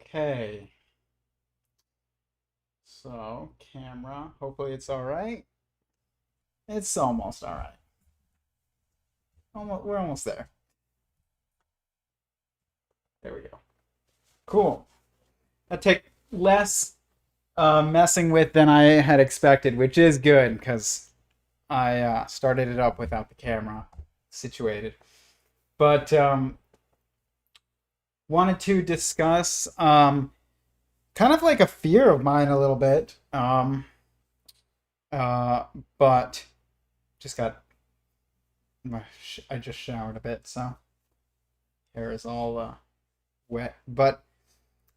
Okay, so camera, hopefully it's all right. It's almost all right. We're almost there. There we go. Cool. That take less messing with than I had expected, which is good because I started it up without the camera situated. But wanted to discuss kind of like a fear of mine a little bit. But just got I just showered a bit, so hair is all wet. But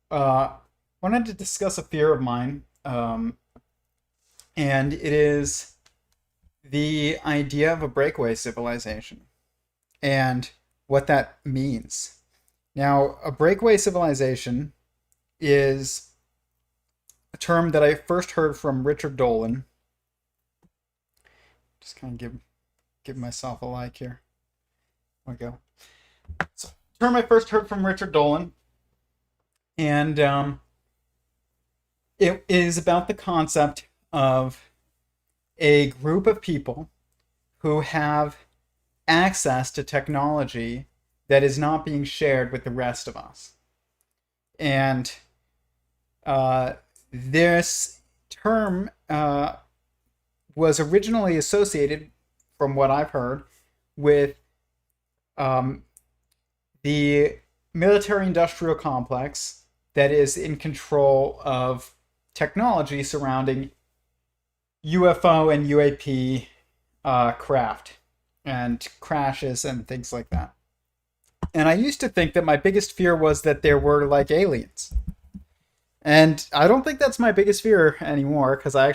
wanted to discuss a fear of mine, and it is the idea of a breakaway civilization and what that means. Now, a breakaway civilization is a term that I first heard from Richard Dolan. Just kind of give myself a like here. There we go. So, term I first heard from Richard Dolan, and it is about the concept of a group of people who have access to technology that is not being shared with the rest of us. And this term was originally associated, from what I've heard, with the military-industrial complex that is in control of technology surrounding UFO and UAP craft and crashes and things like that. And I used to think that my biggest fear was that there were like aliens. And I don't think that's my biggest fear anymore, because I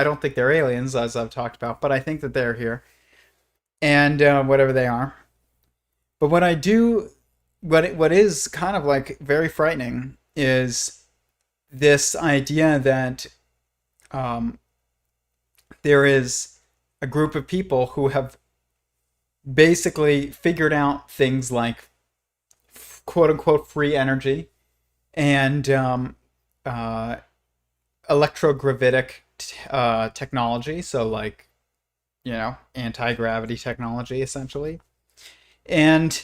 don't think they're aliens, as I've talked about, but I think that they're here. And whatever they are. But what is kind of like very frightening is this idea that there is a group of people who have basically figured out things like quote unquote free energy and electrogravitic technology. So, like, anti-gravity technology, essentially. And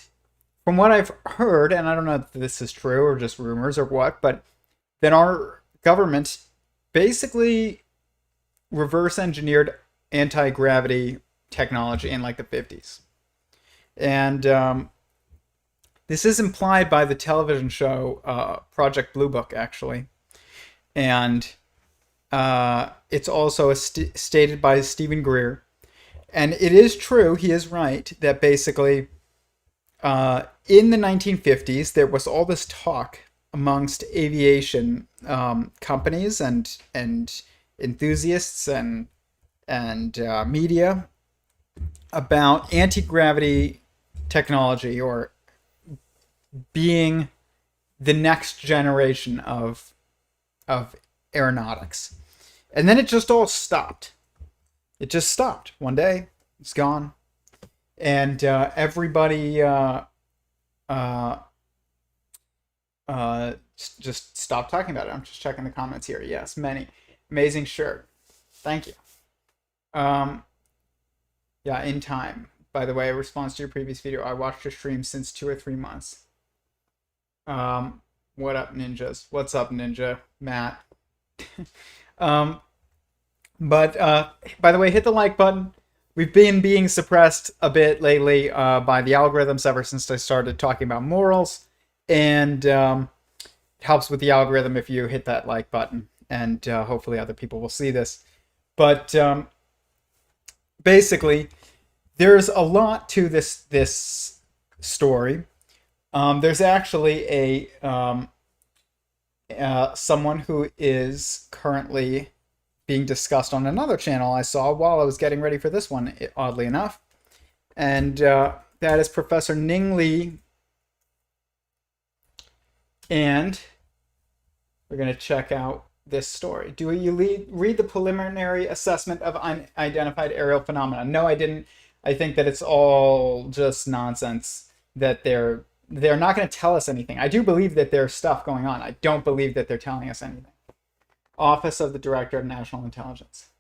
from what I've heard, and I don't know if this is true or just rumors or what, but that our government basically reverse engineered anti-gravity technology in like the 50s. And this is implied by the television show Project Blue Book, actually. And it's also stated by Stephen Greer. And it is true, he is right, that basically in the 1950s, there was all this talk amongst aviation companies and enthusiasts and media about anti-gravity technology, or being the next generation of aeronautics. And then it just all stopped. It just stopped one day. It's gone. And everybody just stopped talking about it. I'm just checking the comments here. Yes, many. Amazing shirt. Thank you. Yeah, in time. By the way, in response to your previous video, I watched your stream since 2 or 3 months. What up, ninjas? What's up, ninja? Matt. But by the way, hit the like button. We've been being suppressed a bit lately by the algorithms ever since I started talking about morals. And it helps with the algorithm if you hit that like button. And hopefully other people will see this. But basically, there's a lot to this story. There's actually a someone who is currently being discussed on another channel I saw while I was getting ready for this one, oddly enough. And that is Professor Ning Li. And we're going to check out this story. Do you read the preliminary assessment of unidentified aerial phenomena? No, I didn't. I think that it's all just nonsense that they're they're not going to tell us anything. I do believe that there's stuff going on. I don't believe that they're telling us anything. Office of the Director of National Intelligence.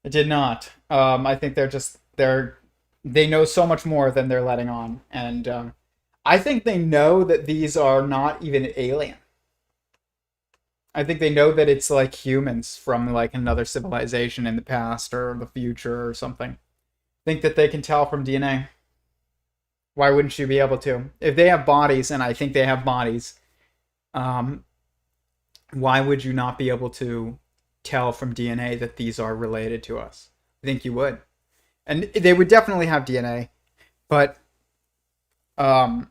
It did not. I think they know so much more than they're letting on, and I think they know that these are not even alien. I think they know that it's like humans from like another civilization in the past or the future or something. Think that they can tell from DNA. Why wouldn't you be able to? If they have bodies, and I think they have bodies, why would you not be able to tell from DNA that these are related to us? I think you would. And they would definitely have DNA, but I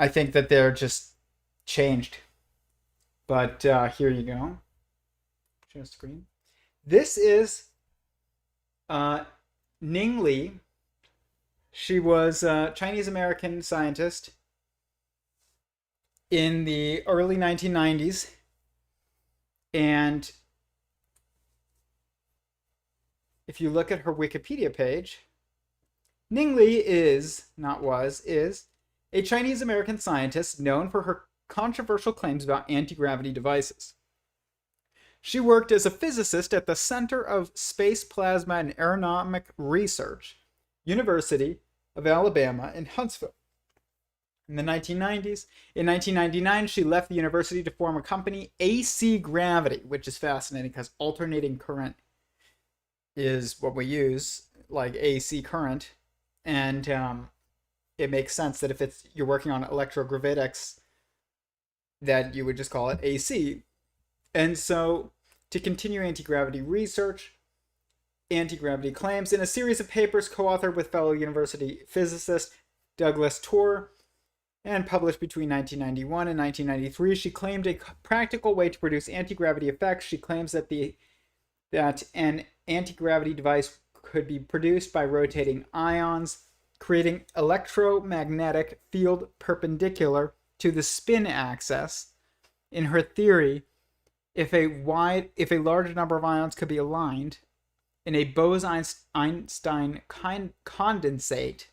think that they're just changed. But here you go. Share screen. This is Ning Li. She was a Chinese-American scientist in the early 1990s. And if you look at her Wikipedia page, Ning Li is a Chinese-American scientist known for her controversial claims about anti-gravity devices. She worked as a physicist at the Center of Space Plasma and Aeronomic Research, University of Alabama in Huntsville. In the 1990s, in 1999, she left the university to form a company, AC Gravity, which is fascinating because alternating current is what we use, like AC current, and it makes sense that if you're working on electrogravitics, that you would just call it AC. And so, to continue anti-gravity research, anti-gravity claims, in a series of papers co-authored with fellow university physicist Douglas Torr and published between 1991 and 1993, she claimed a practical way to produce anti-gravity effects. She claims that an anti-gravity device could be produced by rotating ions, creating electromagnetic field perpendicular to the spin axis. In her theory, if a large number of ions could be aligned in a Bose-Einstein condensate,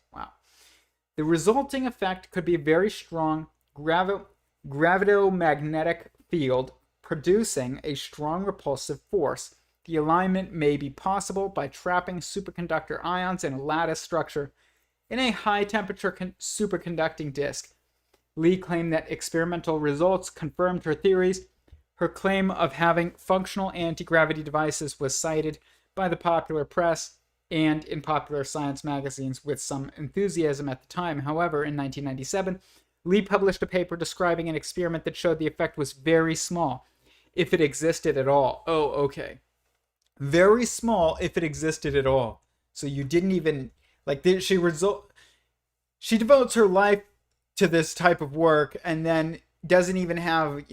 the resulting effect could be a very strong gravitomagnetic field producing a strong repulsive force. The alignment may be possible by trapping superconductor ions in a lattice structure in a high-temperature superconducting disk. Li claimed that experimental results confirmed her theories. Her claim of having functional anti-gravity devices was cited by the popular press and in popular science magazines with some enthusiasm at the time. However, in 1997, Li published a paper describing an experiment that showed the effect was very small, if it existed at all. Oh, okay. Very small if it existed at all. So you didn't even, she devotes her life to this type of work and then doesn't even have,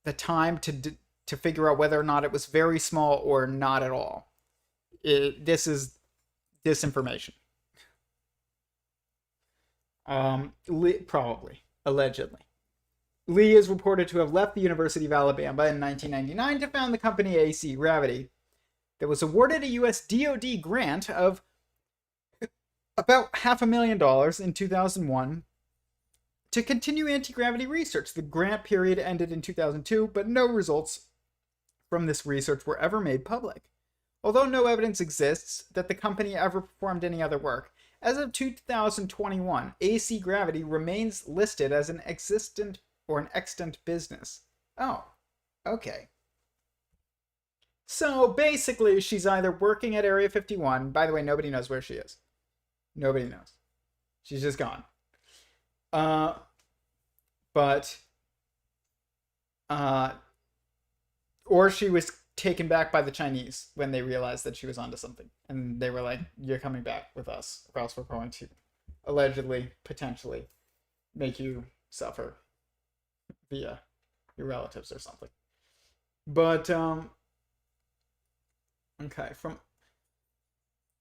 the time to figure out whether or not it was very small or not at all. This is disinformation. Probably, allegedly. Li is reported to have left the University of Alabama in 1999 to found the company AC Gravity that was awarded a US DoD grant of about $500,000 in 2001 to continue anti-gravity research. The grant period ended in 2002, but no results from this research were ever made public. Although no evidence exists that the company ever performed any other work, as of 2021, AC Gravity remains listed as an extant business. Oh, okay. So basically, she's either working at Area 51. By the way, nobody knows where she is. Nobody knows. She's just gone. Or she was taken back by the Chinese when they realized that she was onto something. And they were like, you're coming back with us, or else we're going to allegedly, potentially, make you suffer via your relatives or something. But, okay, from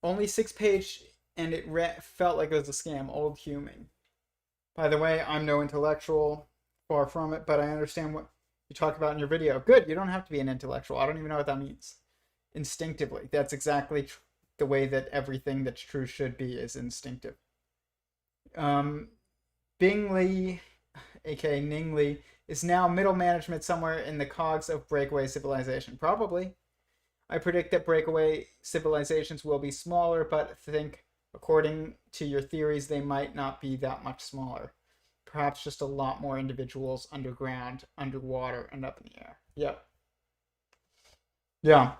only 6-page, and it felt like it was a scam, old human. By the way, I'm no intellectual, far from it, but I understand what you talk about in your video. Good, you don't have to be an intellectual. I don't even know what that means. Instinctively. That's exactly the way that everything that's true should be, is instinctive. Um, Bingley, aka Ningley, is now middle management somewhere in the cogs of Breakaway Civilization. Probably. I predict that Breakaway Civilizations will be smaller, but think, according to your theories, they might not be that much smaller. Perhaps just a lot more individuals underground, underwater, and up in the air. Yep. Yeah.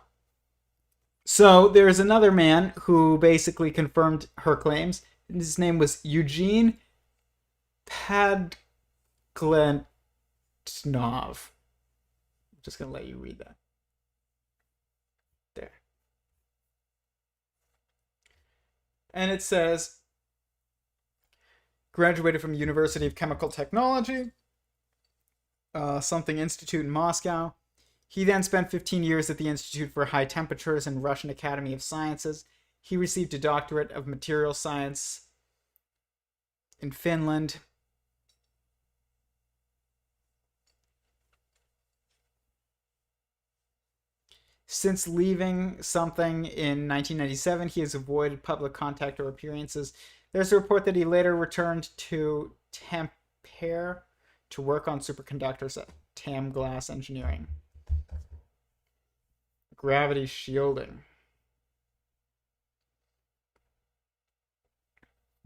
So there's another man who basically confirmed her claims. His name was Eugene Padgletnov. I'm just going to let you read that. There. And it says, graduated from University of Chemical Technology, something institute in Moscow. He then spent 15 years at the Institute for High Temperatures and Russian Academy of Sciences. He received a doctorate of material science in Finland. Since leaving something in 1997, he has avoided public contact or appearances. There's a report that he later returned to Tampere to work on superconductors at Tam Glass Engineering. Gravity shielding.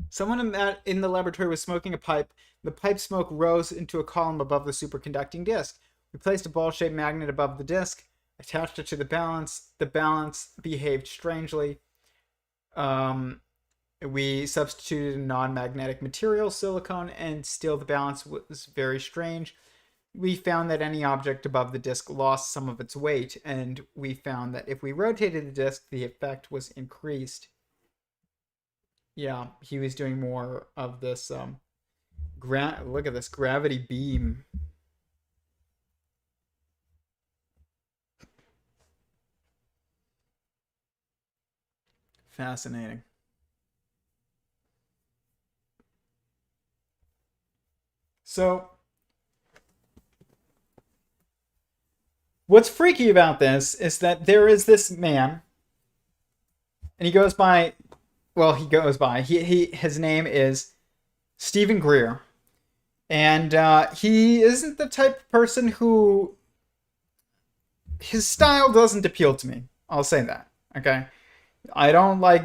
Someone in the laboratory was smoking a pipe. The pipe smoke rose into a column above the superconducting disk. We placed a ball-shaped magnet above the disk, attached it to the balance. The balance behaved strangely. We substituted a non-magnetic material, silicone, and still the balance was very strange. We found that any object above the disk lost some of its weight, and we found that if we rotated the disk, the effect was increased. Yeah, he was doing more of this. Look at this gravity beam. Fascinating. So, what's freaky about this is that there is this man, and he goes by. Well, he goes by. His name is Stephen Greer, and he isn't the type of person who his style doesn't appeal to me. I'll say that. Okay, I don't like.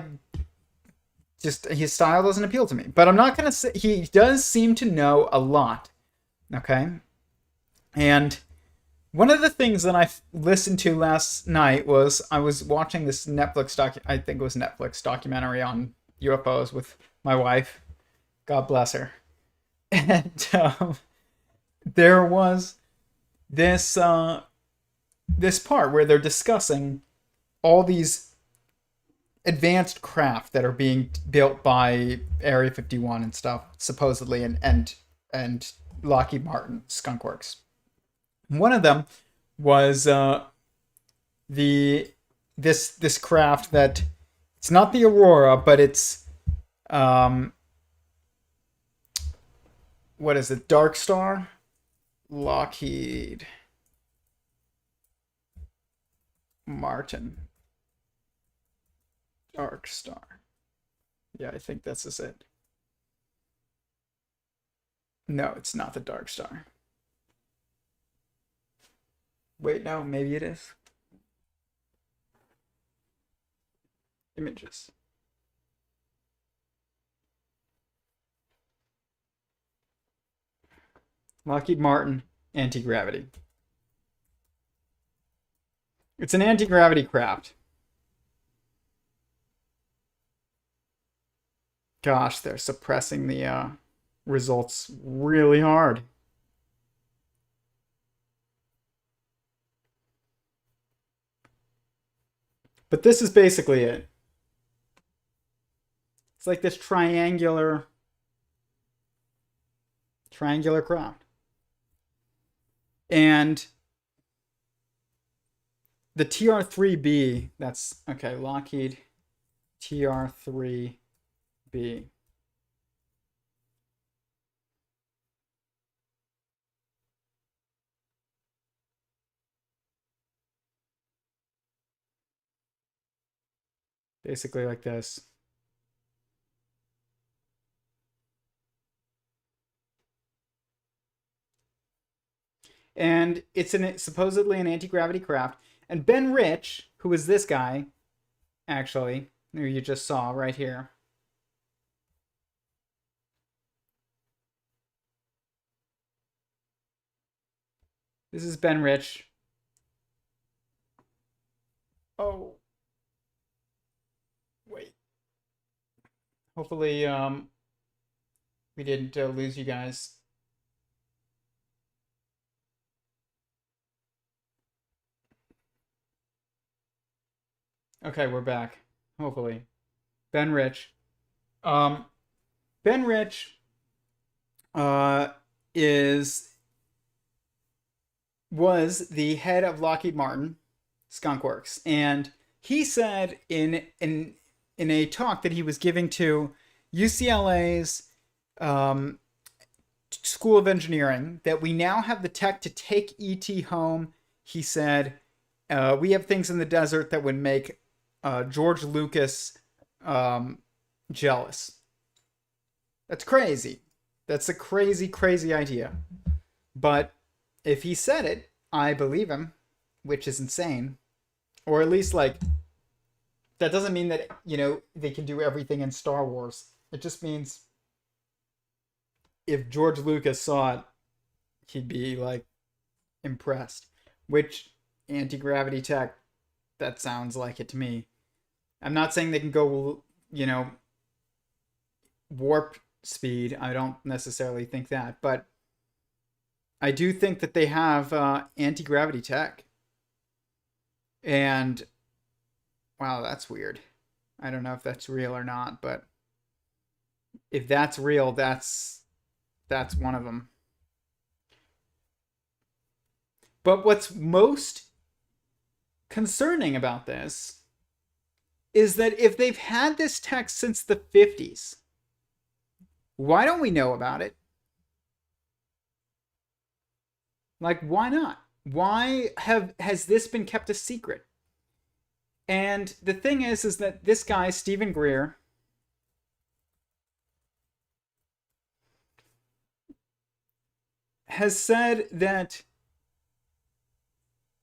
Just his style doesn't appeal to me. But I'm not gonna say he does seem to know a lot. Okay, and one of the things that I listened to last night was I was watching this I think it was Netflix documentary on UFOs with my wife. God bless her. And there was this part where they're discussing all these advanced craft that are being built by Area 51 and stuff, supposedly, and Lockheed Martin, Skunk Works. One of them was the this craft that it's not the Aurora, but it's what is it? Dark Star, Lockheed Martin, Dark Star. Yeah, I think this is it. No, it's not the Dark Star. Wait, no, maybe it is. Images. Lockheed Martin anti-gravity. It's an anti-gravity craft. Gosh, they're suppressing the results really hard. But this is basically it. It's like this triangular craft. And the TR-3B, that's okay, Lockheed TR-3B. Basically like this. And it's supposedly an anti-gravity craft. And Ben Rich, who is this guy, actually, who you just saw right here. This is Ben Rich. Oh. Wait. Hopefully, we didn't lose you guys. Okay, we're back. Hopefully. Ben Rich. Um, Ben Rich is was the head of Lockheed Martin Skunk Works, and he said in a talk that he was giving to UCLA's School of Engineering that we now have the tech to take ET home. He said, we have things in the desert that would make George Lucas jealous. That's crazy. That's a crazy, crazy idea. But if he said it, I believe him, which is insane. Or at least, like, that doesn't mean that, they can do everything in Star Wars. It just means if George Lucas saw it, he'd be, like, impressed. Which, anti-gravity tech, that sounds like it to me. I'm not saying they can go, warp speed. I don't necessarily think that. But I do think that they have anti-gravity tech. And, wow, that's weird. I don't know if that's real or not, but if that's real, that's one of them. But what's most concerning about this is that if they've had this tech since the 50s, why don't we know about it? Like, why not? Why has this been kept a secret? And the thing is that this guy, Stephen Greer, has said that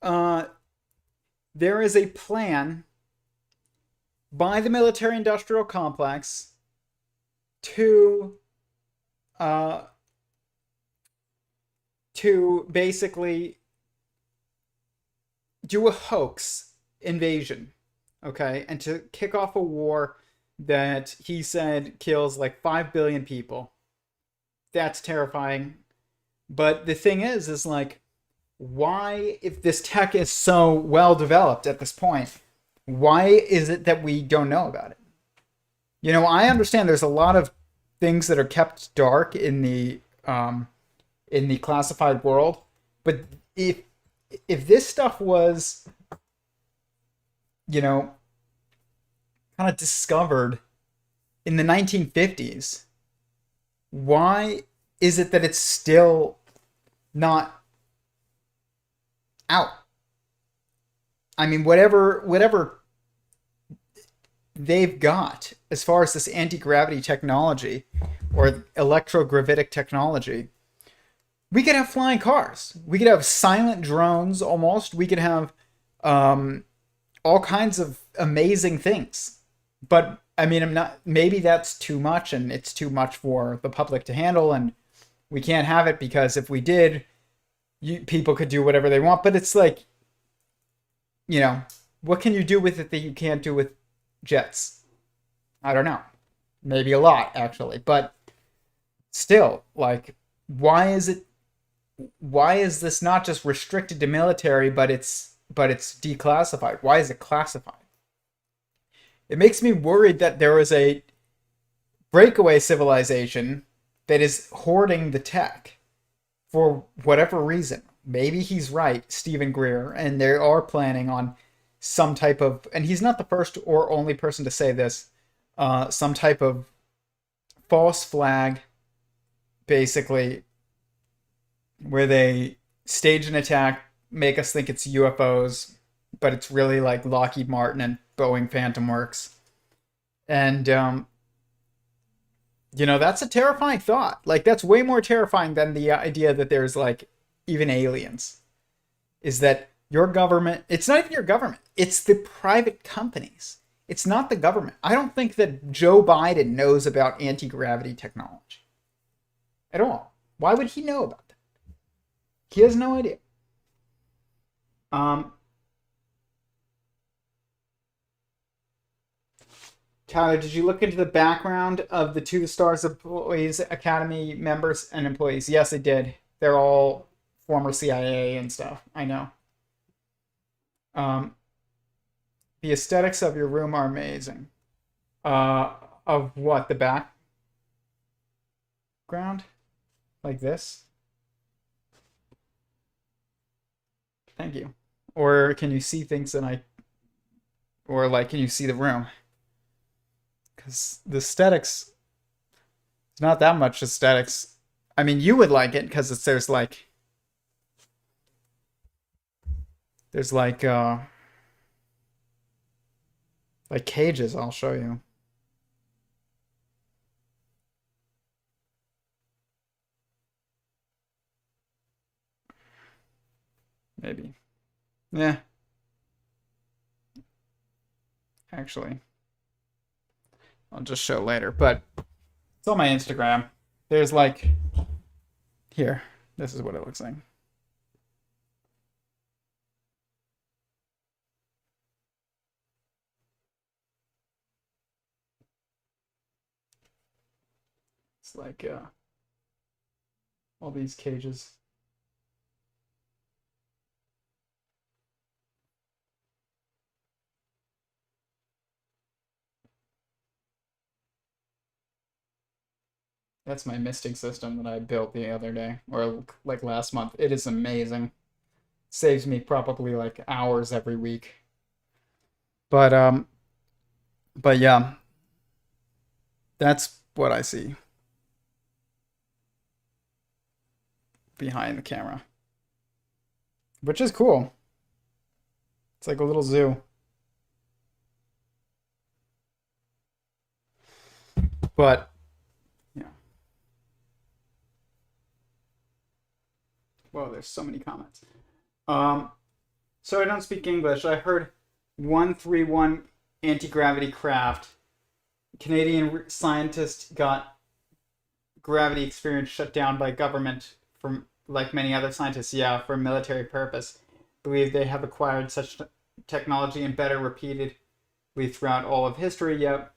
there is a plan by the military-industrial complex to basically do a hoax invasion, okay, and to kick off a war that he said kills like 5 billion people. That's terrifying. But the thing is like, why, if this tech is so well developed at this point, why is it that we don't know about it? I understand there's a lot of things that are kept dark in the classified world, but if this stuff was, kind of discovered in the 1950s, why is it that it's still not out? I mean, whatever they've got as far as this anti-gravity technology or electrogravitic technology, we could have flying cars. We could have silent drones almost. We could have all kinds of amazing things. But, I mean, maybe that's too much, and it's too much for the public to handle, and we can't have it because if we did, people could do whatever they want. But it's like, what can you do with it that you can't do with jets? I don't know. Maybe a lot, actually. But still, like, why is this not just restricted to military, but it's declassified? Why is it classified? It makes me worried that there is a breakaway civilization that is hoarding the tech for whatever reason. Maybe he's right, Stephen Greer, and they are planning on some type of, and he's not the first or only person to say this, some type of false flag, basically, where they stage an attack, make us think it's UFOs, but it's really like Lockheed Martin and Boeing Phantom Works. And, that's a terrifying thought. Like, that's way more terrifying than the idea that there's, like, even aliens, is that your government, it's not even your government, it's the private companies. It's not the government. I don't think that Joe Biden knows about anti-gravity technology at all. Why would he know about that? He has no idea. Um, Tyler, did you look into the background of the To the Stars Employees Academy members and employees? Yes, I did. They're all former CIA and stuff. I know. Um, the aesthetics of your room are amazing. Of what? The background? Like this? Thank you. Or can you see things that I... Or, like, can you see the room? Because the aesthetics... It's not that much aesthetics. I mean, you would like it because there's like... There's like cages. I'll show you. Maybe. Yeah. Actually, I'll just show later. But it's on my Instagram. There's like... Here. This is what it looks like. It's like all these cages. That's my misting system that I built the other day, or like last month. It is amazing. Saves me probably like hours every week. But but yeah, that's what I see behind the camera, which is cool. It's like a little zoo. But yeah. Whoa, there's so many comments. So I don't speak English. I heard 131 anti-gravity craft. Canadian scientist got gravity experience shut down by government from like many other scientists, yeah, for military purpose. Believe they have acquired such technology and better repeatedly throughout all of history. Yep.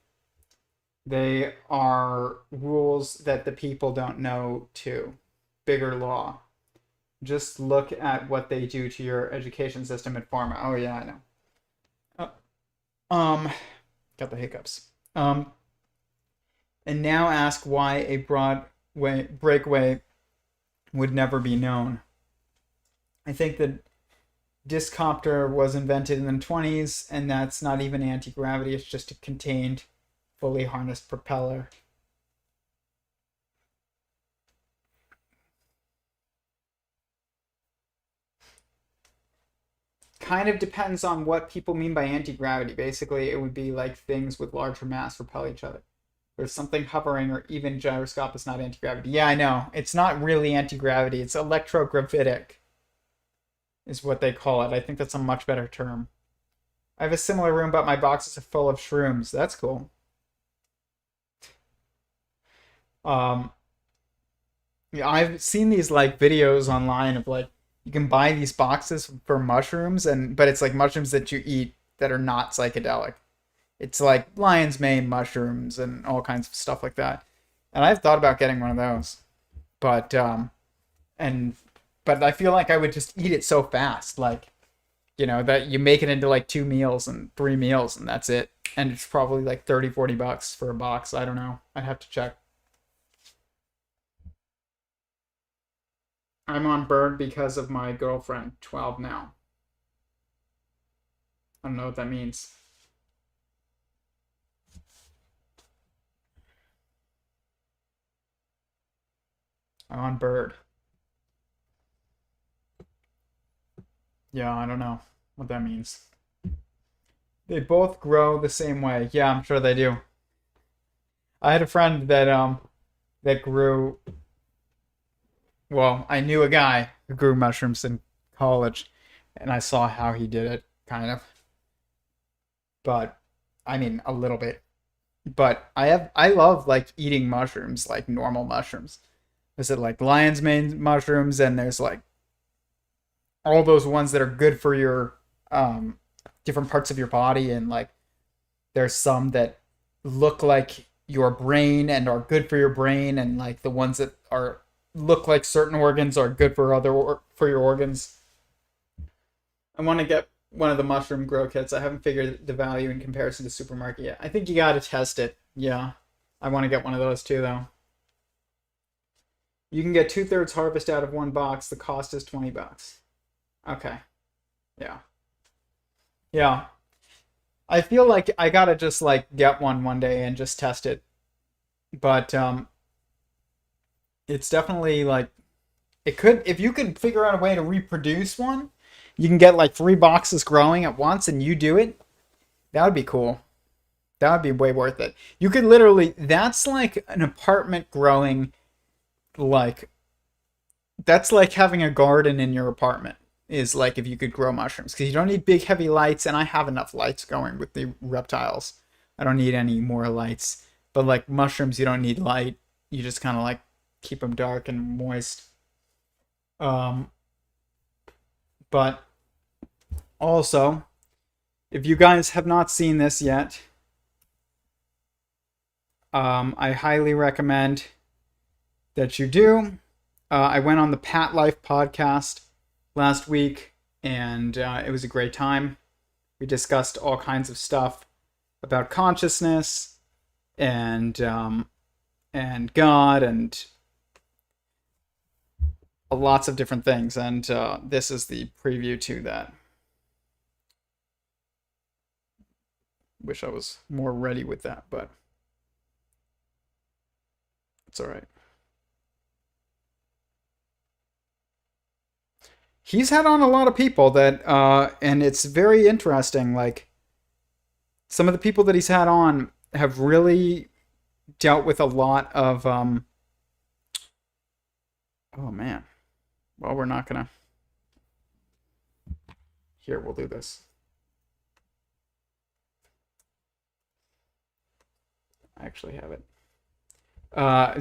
They are rules that the people don't know too. Bigger law. Just look at what they do to your education system in pharma. Oh yeah, I know. Got the hiccups. And now ask why a Broadway breakaway would never be known. I think that discopter was invented in the 20s, and that's not even anti-gravity. It's just a contained, fully harnessed propeller. Kind of depends on what people mean by anti-gravity. Basically, it would be like things with larger mass repel each other. There's something hovering or even gyroscope is not anti-gravity. Yeah, I know. It's not really anti-gravity. It's electrogravitic is what they call it. I think that's a much better term. I have a similar room, but my boxes are full of shrooms. That's cool. Yeah, I've seen these like videos online of like you can buy these boxes for mushrooms but it's like mushrooms that you eat that are not psychedelic. It's like lion's mane mushrooms and all kinds of stuff like that. And I've thought about getting one of those. But and but I feel like I would just eat it so fast, like that you make it into like 2 meals and 3 meals and that's it. And it's probably like 30-40 bucks for a box. I don't know. I'd have to check. I'm on bird because of my girlfriend, 12 now. I don't know what that means. I'm on bird. Yeah, I don't know what that means. They both grow the same way. Yeah, I'm sure they do. I had a friend that grew, well, I knew a guy who grew mushrooms in college, and I saw how he did it, kind of. But I mean, a little bit. But I love like eating mushrooms, like normal mushrooms. Is it like lion's mane mushrooms, and there's like all those ones that are good for your different parts of your body, and like there's some that look like your brain and are good for your brain, and like the ones that are look like certain organs are good for for your organs. I want to get one of the mushroom grow kits. I haven't figured the value in comparison to supermarket yet. I think you got to test it. Yeah, I want to get one of those too, though. You can get 2/3 harvest out of one box. The cost is $20. Okay. Yeah. Yeah. I feel like I gotta just like get one day and just test it. But it's definitely like it could if you could figure out a way to reproduce one, you can get like 3 boxes growing at once and you do it. That would be cool. That would be way worth it. You could literally that's like an apartment growing like that's like having a garden in your apartment is like if you could grow mushrooms because you don't need big heavy lights and I have enough lights going with the reptiles. I don't need any more lights. But like mushrooms you don't need light. You just kind of like keep them dark and moist. But also if you guys have not seen this yet, I highly recommend that you do. I went on the Pat Life podcast last week, and it was a great time. We discussed all kinds of stuff about consciousness and God and lots of different things. And this is the preview to that. Wish I was more ready with that, but it's all right. He's had on a lot of people that and it's very interesting. Like some of the people that he's had on have really dealt with a lot of oh man. Well, we're not gonna here, we'll do this. I actually have it.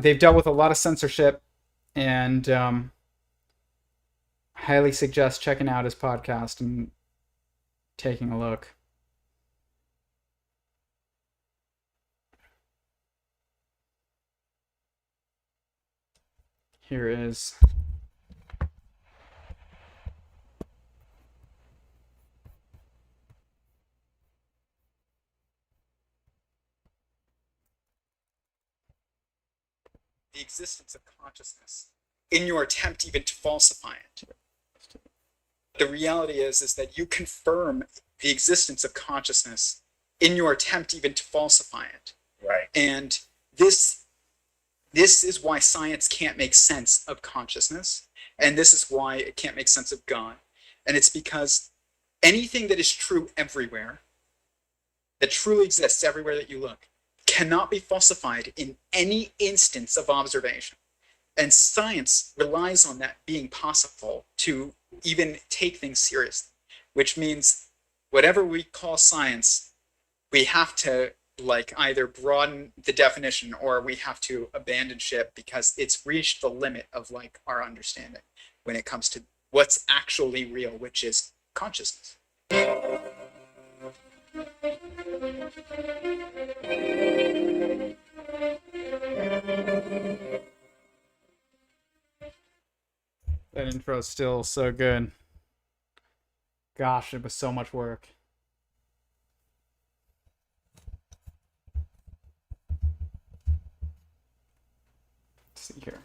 They've dealt with a lot of censorship and highly suggest checking out his podcast and taking a look. Here is the existence of consciousness in your attempt even to falsify it. The reality is that you confirm the existence of consciousness in your attempt even to falsify it. Right. And this is why science can't make sense of consciousness, and this is why it can't make sense of God. And it's because anything that is true everywhere, that truly exists everywhere that you look, cannot be falsified in any instance of observation. And science relies on that being possible to even take things seriously, which means whatever we call science, we have to like either broaden the definition or we have to abandon ship because it's reached the limit of like our understanding when it comes to what's actually real, which is consciousness. That intro is still so good. Gosh, it was so much work. Let's see here.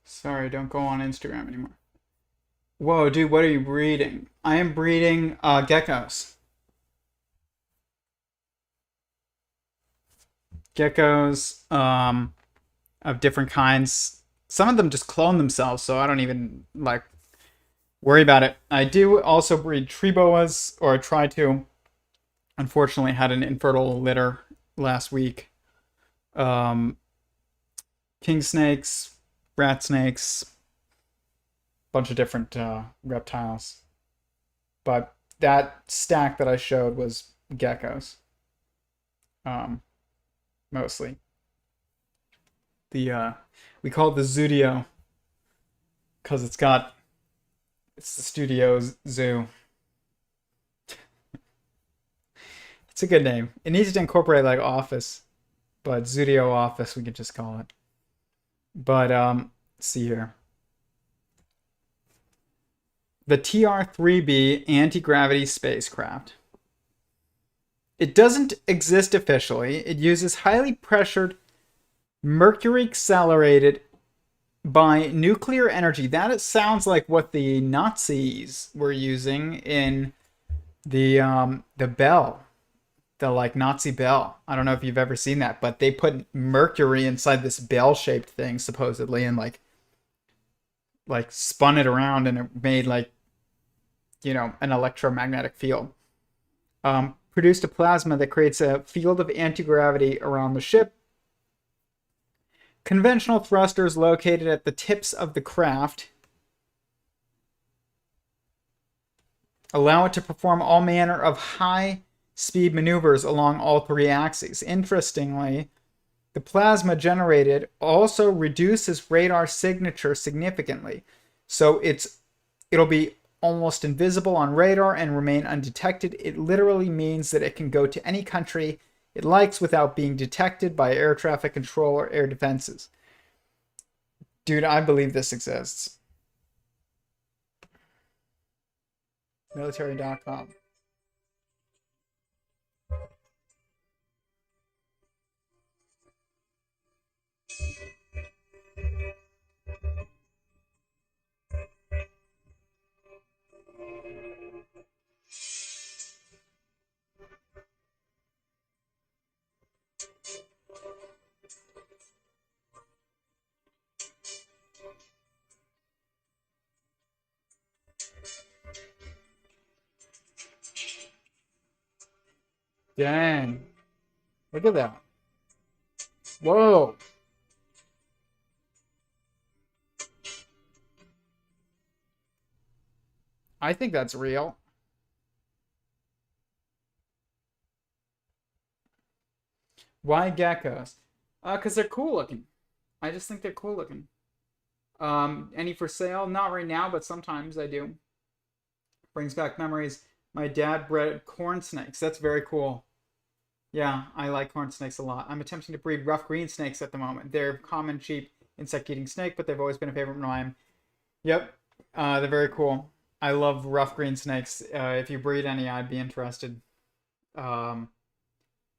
Sorry, don't go on Instagram anymore. Whoa, dude, what are you breeding? I am breeding geckos. Geckos, of different kinds. Some of them just clone themselves, so I don't even like worry about it. I do also breed tree boas, or I try to. Unfortunately, had an infertile litter last week. king snakes, rat snakes, bunch of different reptiles. But that stack that I showed was geckos, um, mostly. The we call it the Zudio because it's the studio zoo. It's a good name. It needs to incorporate like office, but Zudio office we could just call it. But let's see here. The TR-3B anti-gravity spacecraft. It doesn't exist officially. It uses highly pressured, mercury accelerated by nuclear energy. That it sounds like what the Nazis were using in the bell, the like Nazi bell. I don't know if you've ever seen that, but they put mercury inside this bell-shaped thing supposedly, and like spun it around, and it made like an electromagnetic field. Produced a plasma that creates a field of anti-gravity around the ship. Conventional thrusters located at the tips of the craft allow it to perform all manner of high-speed maneuvers along all three axes. Interestingly, the plasma generated also reduces radar signature significantly. So it'll be almost invisible on radar and remain undetected. It literally means that it can go to any country it likes without being detected by air traffic control or air defenses. Dude, I believe this exists. Military.com. Dang. Look at that. Whoa. I think that's real. Why geckos? Because they're cool looking. I just think they're cool looking. Any for sale? Not right now, but sometimes I do. Brings back memories. My dad bred corn snakes. That's very cool. Yeah, I like corn snakes a lot. I'm attempting to breed rough green snakes at the moment. They're common, cheap, insect-eating snake, but they've always been a favorite of mine. Yep, they're very cool. I love rough green snakes. If you breed any, I'd be interested. Um,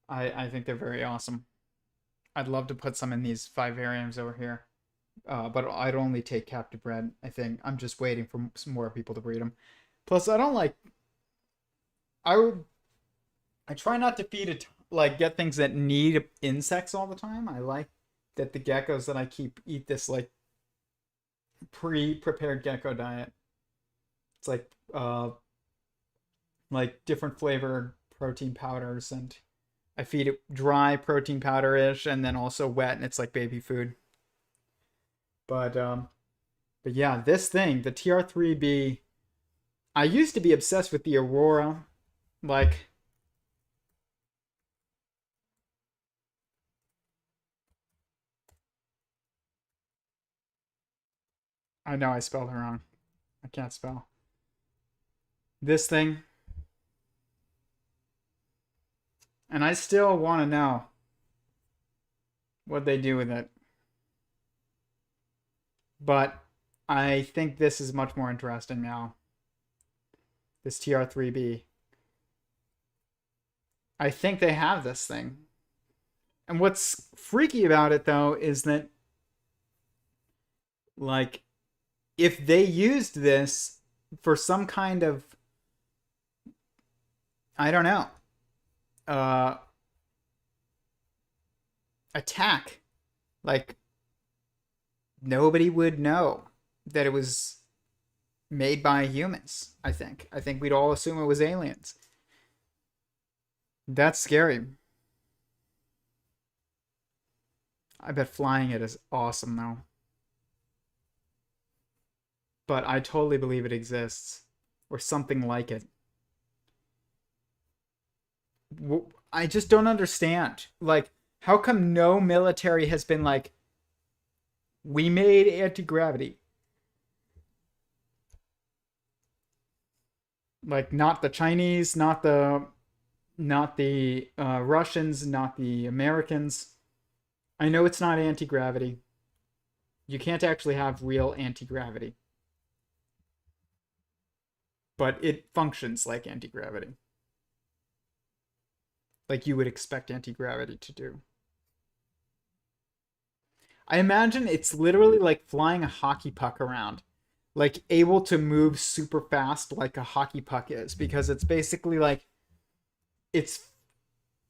I think they're very awesome. I'd love to put some in these vivariums over here. But I'd only take captive bred, I think. I'm just waiting for some more people to breed them. Plus, I don't like... I try not to feed it, like, get things that need insects all the time. I like that the geckos that I keep eat this, like, pre-prepared gecko diet. It's like different flavored protein powders, and I feed it dry protein powder-ish and then also wet, and it's like baby food. But yeah, this thing, the TR-3B, I used to be obsessed with the Aurora. Like, I know I spelled her wrong. I can't spell. This thing, and I still want to know what they do with it. But I think this is much more interesting now. This TR-3B. I think they have this thing. And what's freaky about it, though, is that, like, if they used this for some kind of, I don't know, attack, like, nobody would know that it was made by humans, I think. I think we'd all assume it was aliens. That's scary. I bet flying it is awesome though. But I totally believe it exists, or something like it. I just don't understand. Like, how come no military has been like, we made anti-gravity? Like, not the Chinese, not the Russians, not the Americans. I know it's not anti-gravity. You can't actually have real anti-gravity, but it functions like anti-gravity, like you would expect anti-gravity to do. I imagine it's literally like flying a hockey puck around, like able to move super fast like a hockey puck is, because it's basically like it's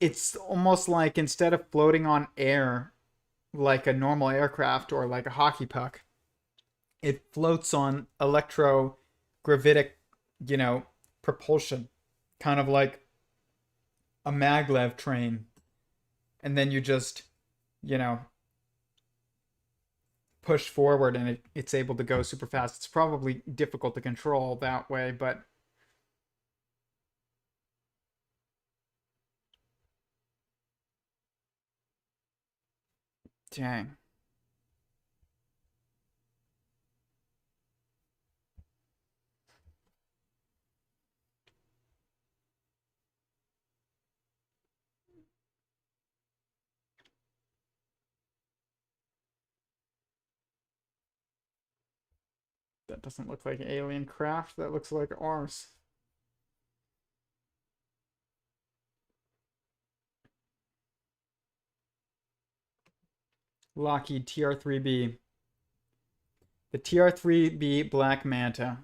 it's almost like instead of floating on air like a normal aircraft or like a hockey puck, it floats on electrogravitic, you know, propulsion, kind of like a maglev train. And then you just, you know, push forward and it's able to go super fast. It's probably difficult to control that way, but dang. That doesn't look like alien craft. That looks like ours. Lockheed TR-3B. The TR-3B Black Manta.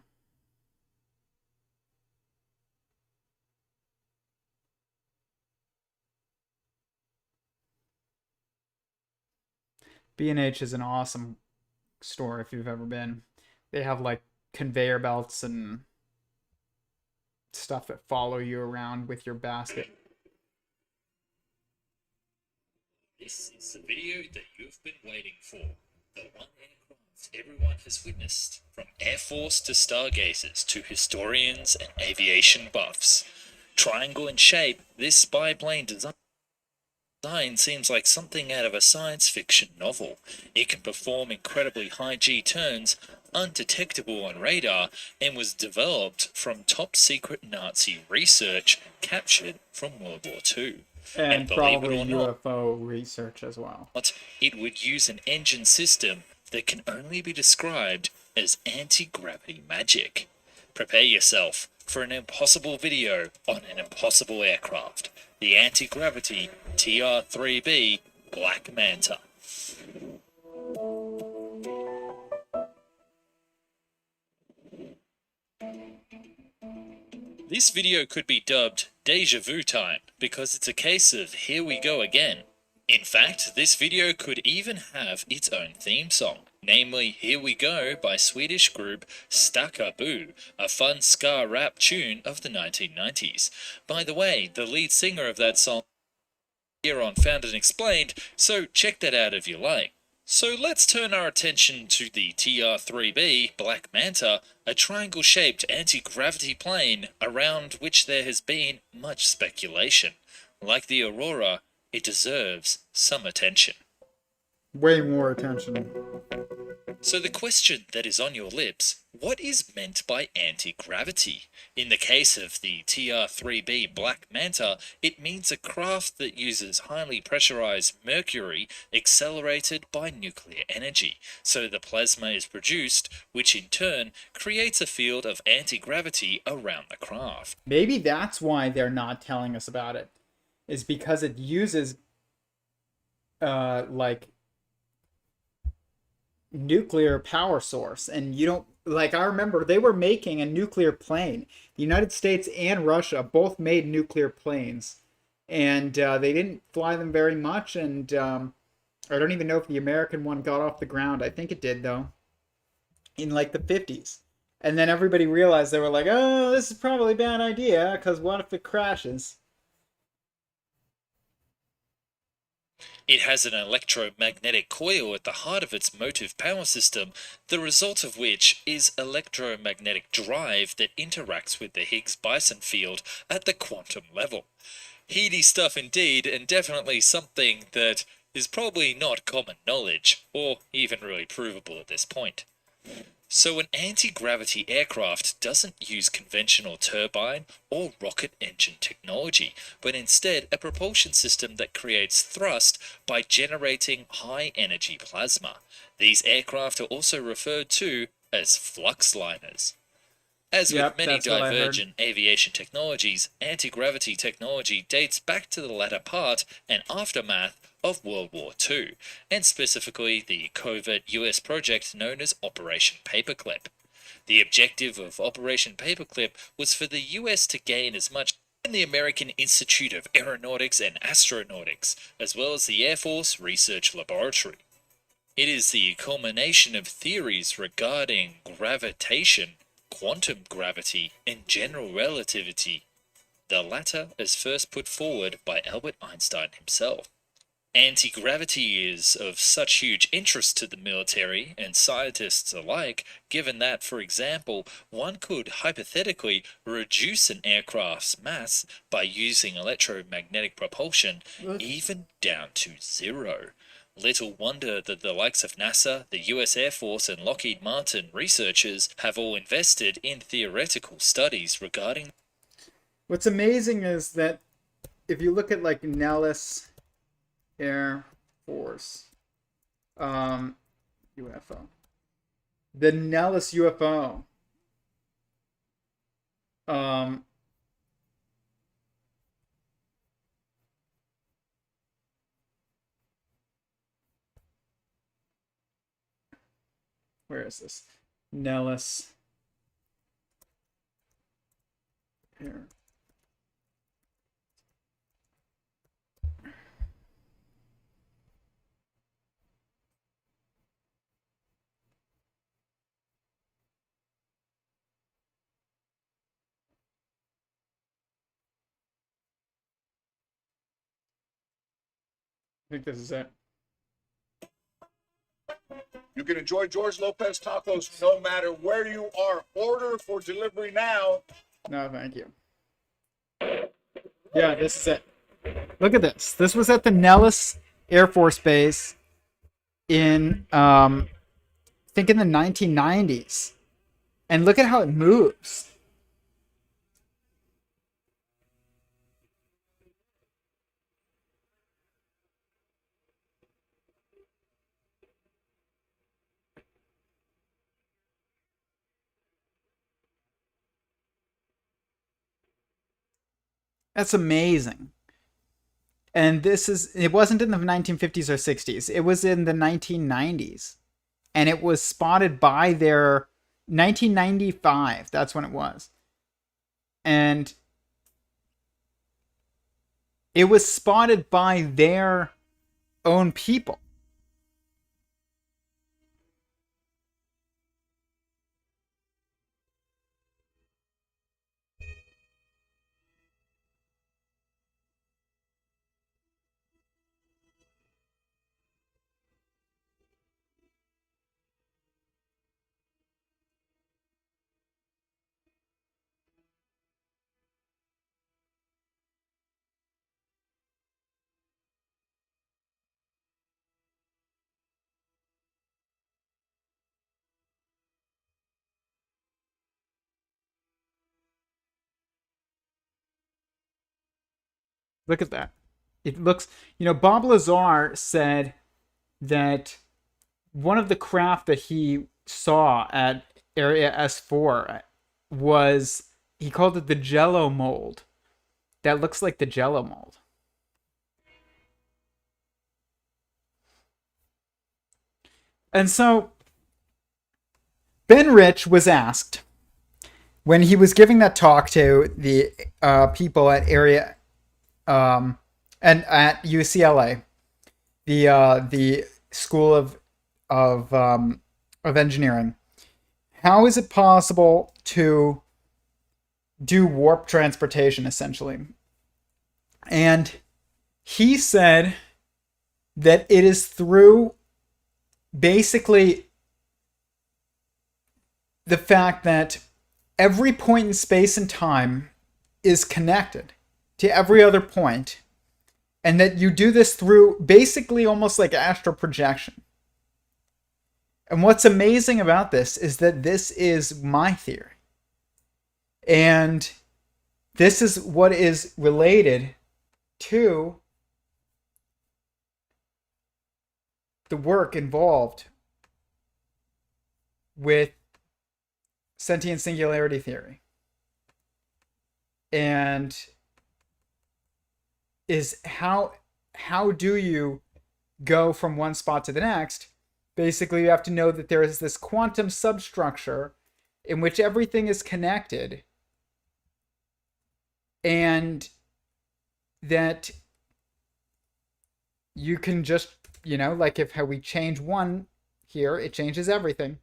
B&H is an awesome store if you've ever been. They have like conveyor belts and stuff that follow you around with your basket. This is the video that you've been waiting for. The one aircraft everyone has witnessed, from Air Force to stargazers to historians and aviation buffs. Triangle in shape, this biplane design seems like something out of a science fiction novel. It can perform incredibly high G turns, undetectable on radar, and was developed from top secret Nazi research captured from World War II. And And believe it probably or not, UFO research as well. it would use an engine system that can only be described as anti-gravity magic. Prepare yourself for an impossible video on an impossible aircraft, the anti-gravity TR-3B Black Manta. This video could be dubbed Deja Vu Time because it's a case of here we go again. In fact, this video could even have its own theme song, namely Here We Go by Swedish group Stakaboo, a fun ska rap tune of the 1990s. By the way, the lead singer of that song here on Found and Explained, so check that out if you like. So let's turn our attention to the TR-3B Black Manta, a triangle-shaped anti-gravity plane around which there has been much speculation. Like the Aurora, it deserves some attention. Way more attention. So the question that is on your lips, what is meant by anti-gravity? In the case of the TR-3B Black Manta, it means a craft that uses highly pressurized mercury accelerated by nuclear energy. So the plasma is produced, which in turn creates a field of anti-gravity around the craft. Maybe that's why they're not telling us about it, is because it uses like nuclear power source, and you don't like, I remember they were making a nuclear plane. The United States and Russia both made nuclear planes, and they didn't fly them very much, and I don't even know if the American one got off the ground. I think it did though, in like the 50s. And then everybody realized, they were like, oh, this is probably a bad idea, because what if it crashes? It has an electromagnetic coil at the heart of its motive power system, the result of which is electromagnetic drive that interacts with the Higgs boson field at the quantum level. Heady stuff indeed, and definitely something that is probably not common knowledge, or even really provable at this point. So an anti-gravity aircraft doesn't use conventional turbine or rocket engine technology, but instead a propulsion system that creates thrust by generating high-energy plasma. These aircraft are also referred to as flux liners. As with Yep, many that's what I heard. divergent aviation technologies, anti-gravity technology dates back to the latter part and aftermath of World War II, and specifically the covert US project known as Operation Paperclip. The objective of Operation Paperclip was for the US to gain as much in the American Institute of Aeronautics and Astronautics, as well as the Air Force Research Laboratory. It is the culmination of theories regarding gravitation, quantum gravity, and general relativity, the latter as first put forward by Albert Einstein himself. Anti-gravity is of such huge interest to the military and scientists alike, given that, for example, one could hypothetically reduce an aircraft's mass by using electromagnetic propulsion even down to zero. Little wonder that the likes of NASA, the US Air Force, and Lockheed Martin researchers have all invested in theoretical studies regarding. What's amazing is that if you look at like Nellis Air Force UFO, the Nellis UFO, where is this? Nellis Air. I think this is it. You can enjoy George Lopez tacos no matter where you are. Order for delivery now. No, thank you. Yeah, this is it. Look at this. This was at the Nellis Air Force Base in, I think in the 1990s. And look at how it moves. That's amazing. And it wasn't in the 1950s or 60s. It was in the 1990s. And it was spotted by their 1995. That's when it was. And it was spotted by their own people. Look at that. It looks, Bob Lazar said that one of the craft that he saw at Area S4 was, he called it the Jello mold. That looks like the Jello mold. And so Ben Rich was asked when he was giving that talk to the people at Area and at UCLA, the School of Engineering, how is it possible to do warp transportation essentially? And he said that it is through basically the fact that every point in space and time is connected to every other point, and that you do this through basically almost like astral projection. And what's amazing about this is that this is my theory. And this is what is related to the work involved with Sentient Singularity Theory. And is how do you go from one spot to the next? Basically, you have to know that there is this quantum substructure in which everything is connected, and that you can just, like if how we change one here, it changes everything.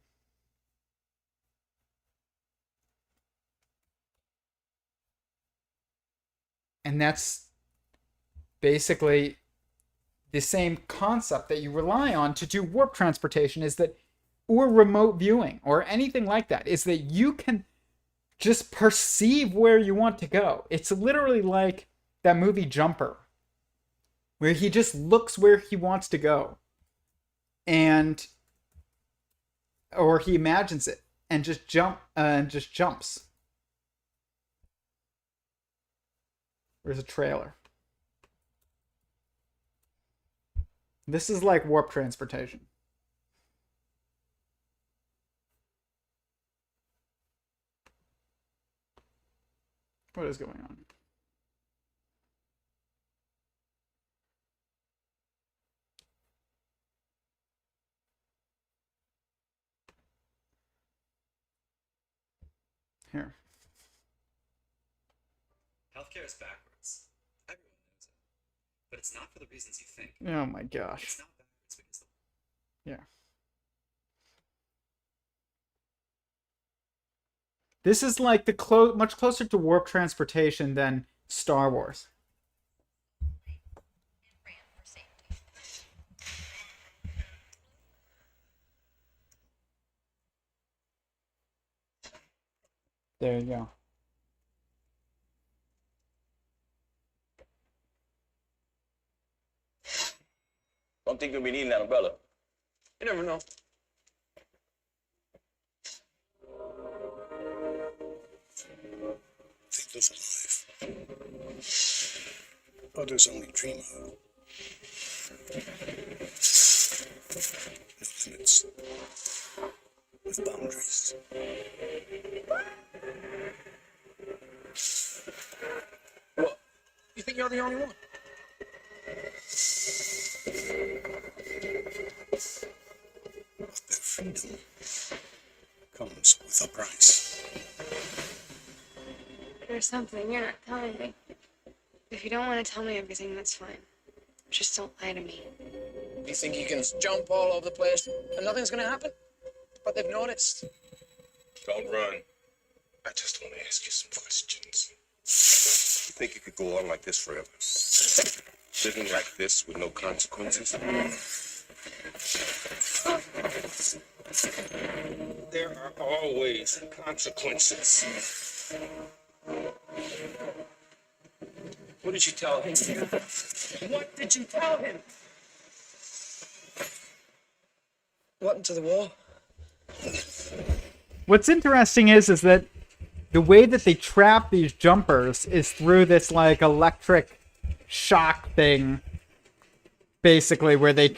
And that's basically the same concept that you rely on to do warp transportation, is that, or remote viewing or anything like that, is that you can just perceive where you want to go. It's literally like that movie Jumper, where he just looks where he wants to go, and or he imagines it and just jumps. There's a trailer. This is like warp transportation. What is going on? Here. Healthcare is backwards. Everyone knows it. But it's not for the reasons you think. Oh my gosh. It's not backwards because Yeah. This is like the much closer to warp transportation than Star Wars. There you go. Don't think you'll be needing that umbrella. You never know. Think live alive. Others only dream of. No limits. With boundaries. What? You think you're the only one? But their freedom comes with a price. There's something you're not telling me. If you don't want to tell me everything, that's fine. Just don't lie to me. You think you can jump all over the place and nothing's gonna happen? But they've noticed. Don't run. I just want to ask you some questions. You think you could go on like this forever? Living like this with no consequences? There are always consequences. What did you tell him? What did you tell him? What, into the wall? What's interesting is that the way that they trap these jumpers is through this like electric shock thing, basically, where they,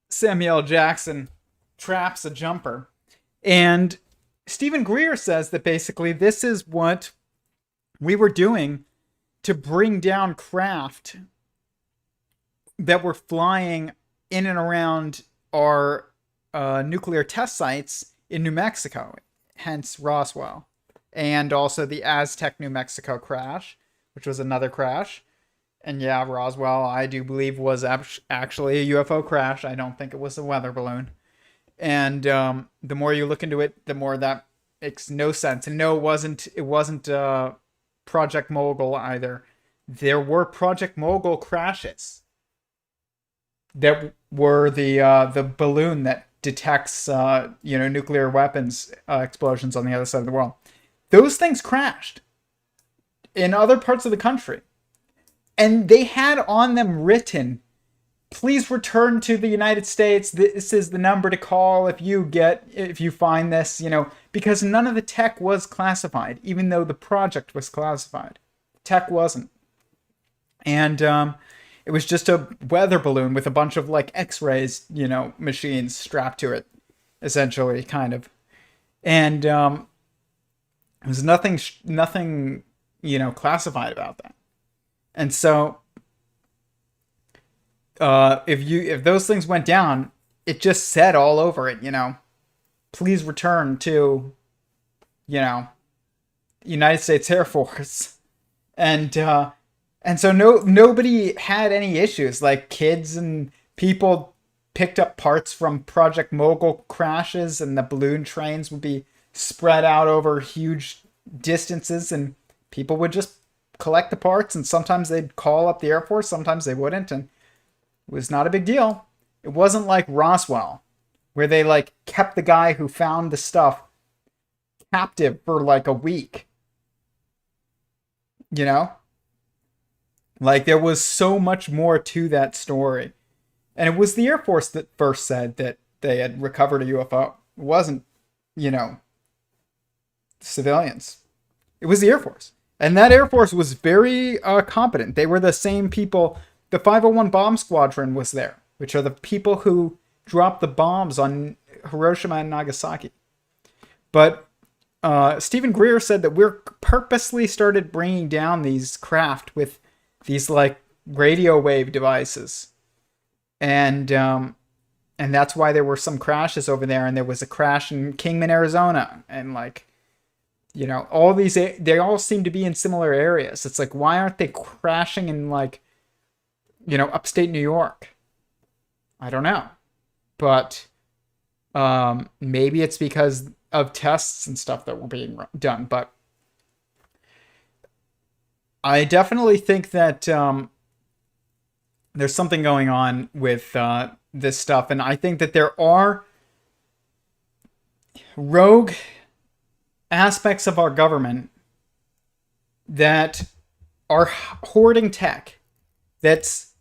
Samuel Jackson traps a jumper. And Stephen Greer says that basically this is what we were doing to bring down craft that were flying in and around our nuclear test sites in New Mexico, hence Roswell, and also the Aztec, New Mexico crash, which was another crash. And yeah, Roswell, I do believe, was actually a UFO crash. I don't think it was a weather balloon. And the more you look into it, the more that makes no sense. And no, it wasn't Project Mogul either. there were Project Mogul crashes that were the balloon that detects nuclear weapons explosions on the other side of the world. Those things crashed in other parts of the country, and they had on them written, "Please return to the United States. This is the number to call if you find this," because none of the tech was classified, even though the project was classified. Tech wasn't. And it was just a weather balloon with a bunch of like X-rays, machines strapped to it, essentially, kind of. And there was nothing, classified about that. And so, if those things went down, it just said all over it, please return to, United States Air Force, and so nobody had any issues. Like, kids and people picked up parts from Project Mogul crashes, and the balloon trains would be spread out over huge distances, and people would just collect the parts, and sometimes they'd call up the Air Force, sometimes they wouldn't, and it was not a big deal. It wasn't like Roswell, where they like kept the guy who found the stuff captive for like a week. Like, there was so much more to that story. And it was the Air Force that first said that they had recovered a UFO. It wasn't, civilians. It was the Air Force. And that Air Force was very competent. They were the same people. The 501 Bomb Squadron was there, which are the people who dropped the bombs on Hiroshima and Nagasaki. But Stephen Greer said that we're purposely started bringing down these craft with these like radio wave devices, and that's why there were some crashes over there, and there was a crash in Kingman, Arizona, and like, all these, they all seem to be in similar areas. It's like, why aren't they crashing in like, upstate New York? I don't know, but maybe it's because of tests and stuff that were being done, but I definitely think that there's something going on with this stuff, and I think that there are rogue aspects of our government that are hoarding tech that's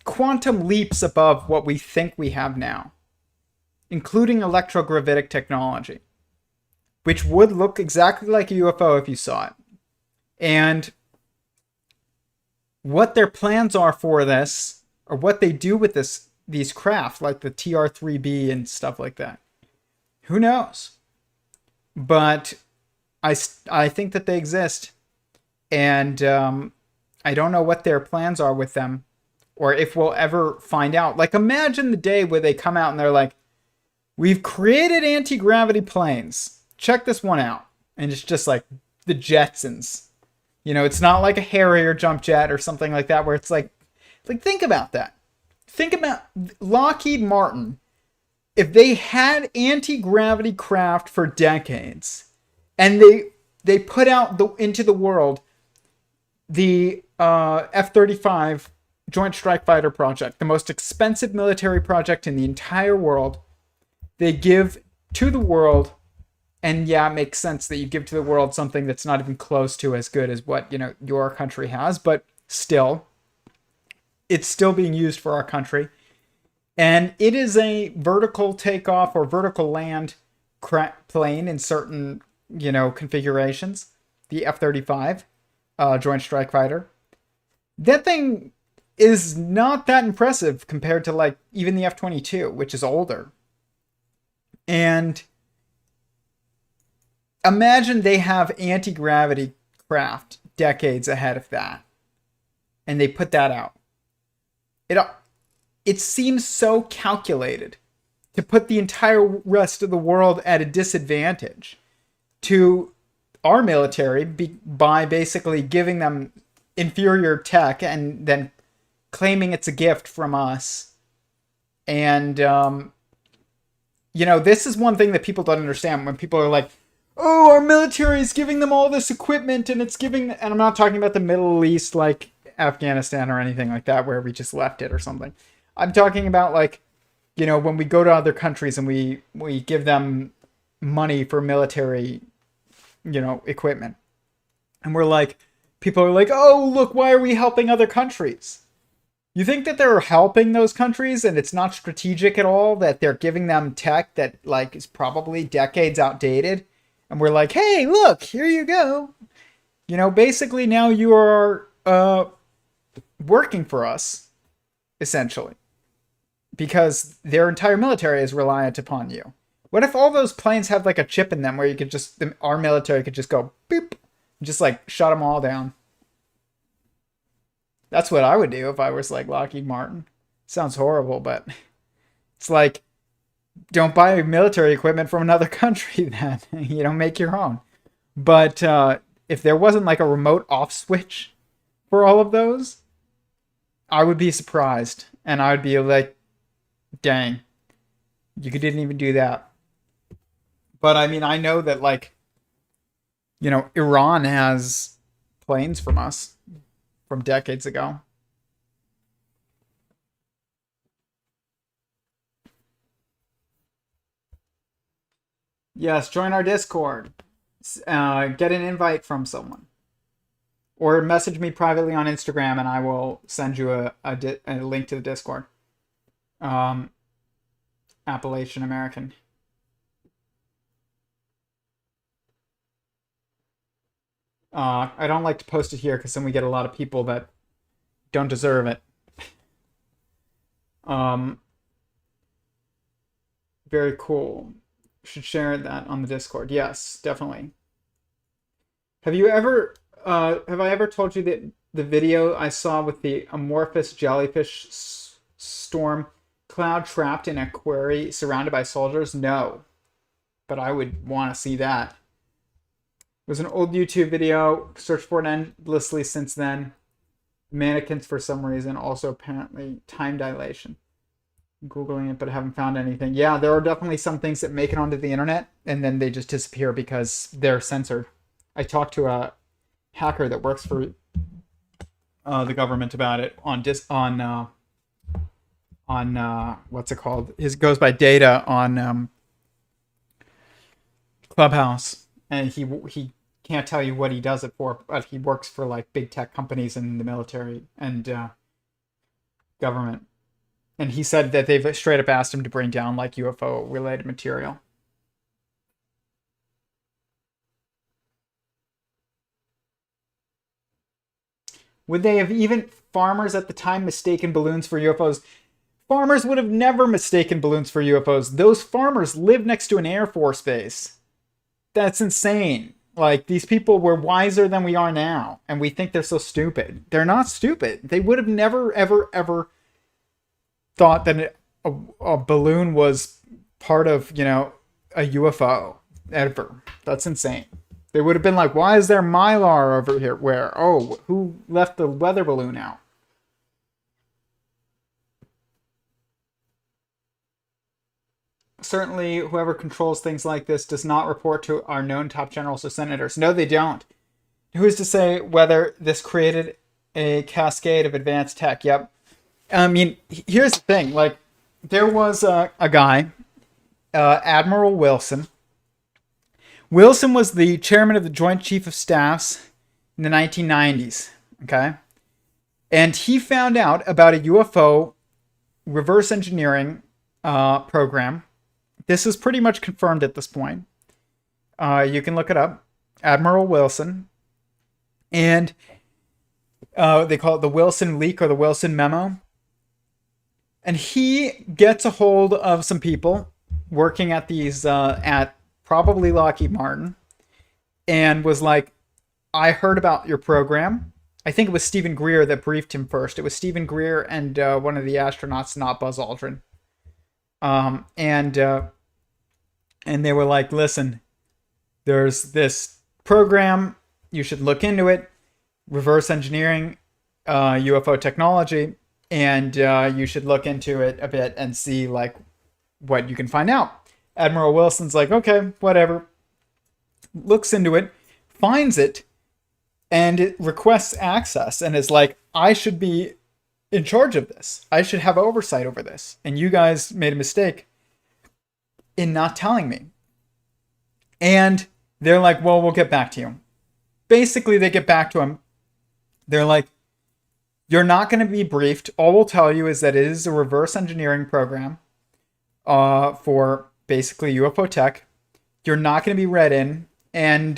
quantum leaps above what we think we have now, including electrogravitic technology, which would look exactly like a UFO if you saw it. And what their plans are for this, or what they do with these craft, like the TR-3B and stuff like that, who knows? But I think that they exist, and I don't know what their plans are with them, or if we'll ever find out. Like, imagine the day where they come out and they're like, "We've created anti-gravity planes. Check this one out." And it's just like the Jetsons. It's not like a Harrier jump jet or something like that, where it's like think about that. Think about Lockheed Martin. If they had anti-gravity craft for decades, and they put out into the world the F-35 Joint Strike Fighter project, the most expensive military project in the entire world, they give to the world. And yeah, it makes sense that you give to the world something that's not even close to as good as what, your country has, but still, it's still being used for our country. And it is a vertical takeoff or vertical land plane in certain, configurations. The F-35 Joint Strike Fighter. That thing is not that impressive compared to like even the F-22, which is older. And imagine they have anti-gravity craft decades ahead of that, and they put that out. It seems so calculated to put the entire rest of the world at a disadvantage to our military by basically giving them inferior tech and then claiming it's a gift from us. And, this is one thing that people don't understand when people are like, oh, our military is giving them all this equipment, and it's giving, and I'm not talking about the Middle East like Afghanistan or anything like that where we just left it or something. I'm talking about like, when we go to other countries and we give them money for military, equipment. And we're like, people are like, oh, look, why are we helping other countries? You think that they're helping those countries and it's not strategic at all, that they're giving them tech that like is probably decades outdated? And we're like, hey, look, here you go. Basically now you are working for us, essentially. Because their entire military is reliant upon you. What if all those planes had like a chip in them where you could just, our military could just go beep, and just like shut them all down? That's what I would do if I was like Lockheed Martin. Sounds horrible, but it's like, don't buy military equipment from another country then. Make your own. But if there wasn't like a remote off switch for all of those, I would be surprised. And I would be like, dang, you didn't even do that. But I mean, I know that like, Iran has planes from us from decades ago. Yes, join our Discord. Get an invite from someone. Or message me privately on Instagram and I will send you a link to the Discord. Appalachian American. I don't like to post it here because then we get a lot of people that don't deserve it. Very cool. Should share that on the Discord. Yes, definitely. Have I ever told you that the video I saw with the amorphous jellyfish storm cloud trapped in a quarry surrounded by soldiers? No. But I would want to see that. It was an old YouTube video. Searched for it endlessly since then. Mannequins for some reason. Also apparently time dilation. I'm Googling it, but I haven't found anything. Yeah, there are definitely some things that make it onto the internet and then they just disappear because they're censored. I talked to a hacker that works for the government about it on what's it called? His goes by Data on Clubhouse, and he can't tell you what he does it for, but he works for like big tech companies in the military and government. And he said that they've straight up asked him to bring down like UFO related material. Would they have even farmers at the time mistaken balloons for UFOs? Farmers would have never mistaken balloons for UFOs. Those farmers live next to an Air Force base. That's insane. Like, these people were wiser than we are now, and we think they're so stupid. They're not stupid. They would have never, ever, ever thought that a balloon was part of, a UFO. Ever. That's insane. They would have been like, why is there Mylar over here? Where? Oh, who left the weather balloon out? Certainly, whoever controls things like this does not report to our known top generals or senators. No, they don't. Who's to say whether this created a cascade of advanced tech? Yep. I mean, here's the thing. Like, there was a guy, Admiral Wilson. Wilson was the chairman of the Joint Chief of Staffs in the 1990s. Okay? And he found out about a UFO reverse engineering program. This is pretty much confirmed at this point. You can look it up. Admiral Wilson. And they call it the Wilson leak or the Wilson memo. And he gets a hold of some people working at these, at probably Lockheed Martin. And was like, I heard about your program. I think it was Stephen Greer that briefed him first. It was Stephen Greer and one of the astronauts, not Buzz Aldrin. And they were like, listen, there's this program, you should look into it, reverse engineering UFO technology, and you should look into it a bit and see like what you can find out. Admiral Wilson's like, okay, whatever. looks into it, finds it, and it requests access and is like, I should be in charge of this. I should have oversight over this. And you guys made a mistake in not telling me. And they're like, well, we'll get back to you. Basically, they get back to him. They're like, you're not going to be briefed. All we'll tell you is that it is a reverse engineering program for basically UFO tech. You're not going to be read in. And,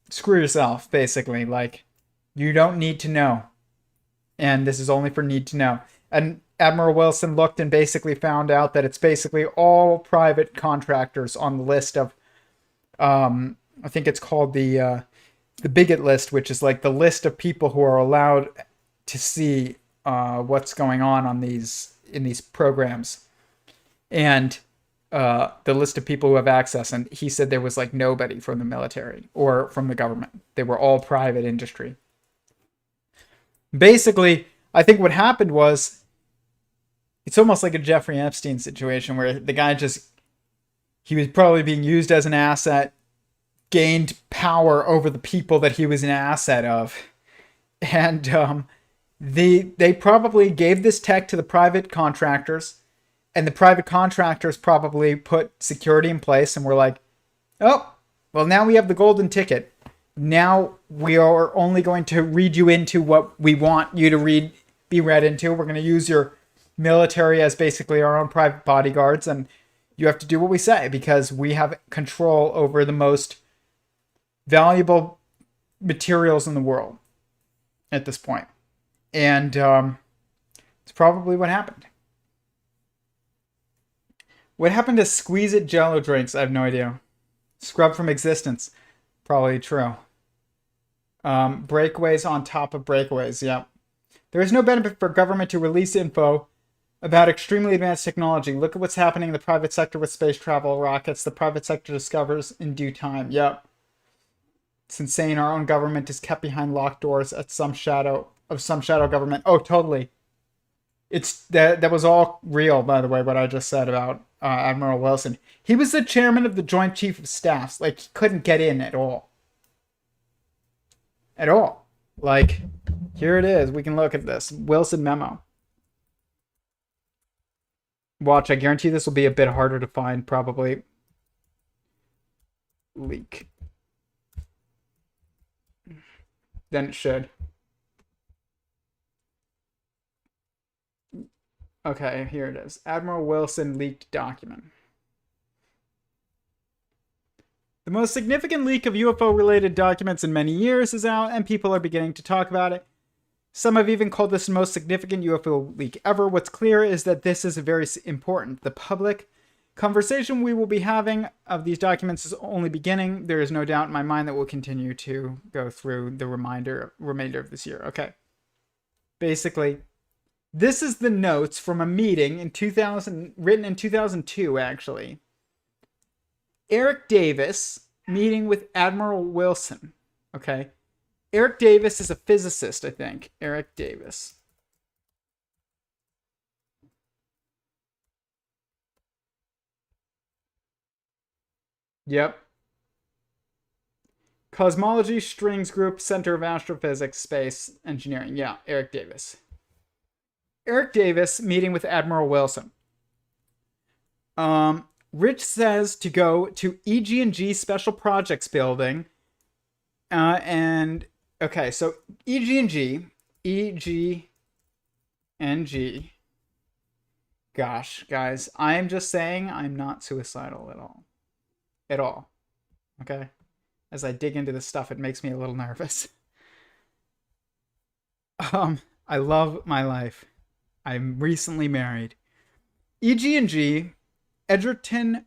screw yourself, basically. Like, you don't need to know. And this is only for need to know. And Admiral Wilson looked and basically found out that it's basically all private contractors on the list of, I think it's called the bigot list, which is like the list of people who are allowed to see what's going on in these programs. And the list of people who have access. And he said there was like nobody from the military or from the government. They were all private industry. Basically, I think what happened was, it's almost like a Jeffrey Epstein situation where the guy he was probably being used as an asset, gained power over the people that he was an asset of. And they probably gave this tech to the private contractors, and the private contractors probably put security in place and were like, oh, well, now we have the golden ticket. Now we are only going to read you into what we want you to be read into. We're going to use your military as basically our own private bodyguards, and you have to do what we say because we have control over the most valuable materials in the world at this point. And it's probably what happened. What happened to Squeeze It Jello drinks? I have no idea. Scrub from existence. Probably true. Breakaways on top of breakaways. Yeah. There is no benefit for government to release info about extremely advanced technology. Look at what's happening in the private sector with space travel rockets. The private sector discovers in due time. Yep. It's insane. Our own government is kept behind locked doors at some shadow government. Oh, totally. That was all real, by the way, what I just said about Admiral Wilson. He was the chairman of the Joint Chief of Staffs. Like, he couldn't get in at all. At all. Like, here it is. We can look at this. Wilson memo. Watch, I guarantee this will be a bit harder to find, probably. Leak. Than it should. Okay, here it is. Admiral Wilson leaked document. The most significant leak of UFO-related documents in many years is out, and people are beginning to talk about it. Some have even called this the most significant UFO leak ever. What's clear is that this is very important. The public conversation we will be having of these documents is only beginning. There is no doubt in my mind that we'll continue to go through the remainder of this year. Okay. Basically, this is the notes from a meeting written in 2002, actually. Eric Davis meeting with Admiral Wilson. Okay. Eric Davis is a physicist, I think. Eric Davis. Yep. Cosmology Strings Group, Center of Astrophysics, Space Engineering. Yeah, Eric Davis. Eric Davis meeting with Admiral Wilson. Rich says to go to EG&G Special Projects Building. And, okay, so EG&G. Gosh, guys, I'm just saying I'm not suicidal at all. At all. Okay? As I dig into this stuff, it makes me a little nervous. I love my life. I'm recently married. EG&G, Edgerton,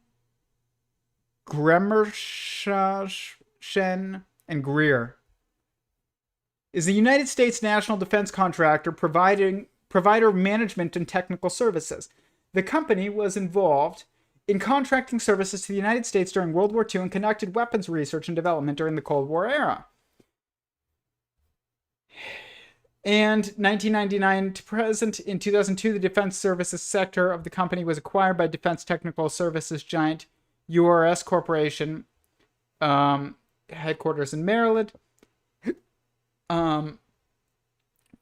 Gremershen, and Greer is the United States national defense contractor provider of management and technical services. The company was involved in contracting services to the United States during World War II and conducted weapons research and development during the Cold War era. And 1999 to present, in 2002, the defense services sector of the company was acquired by defense technical services giant URS Corporation, headquarters in Maryland.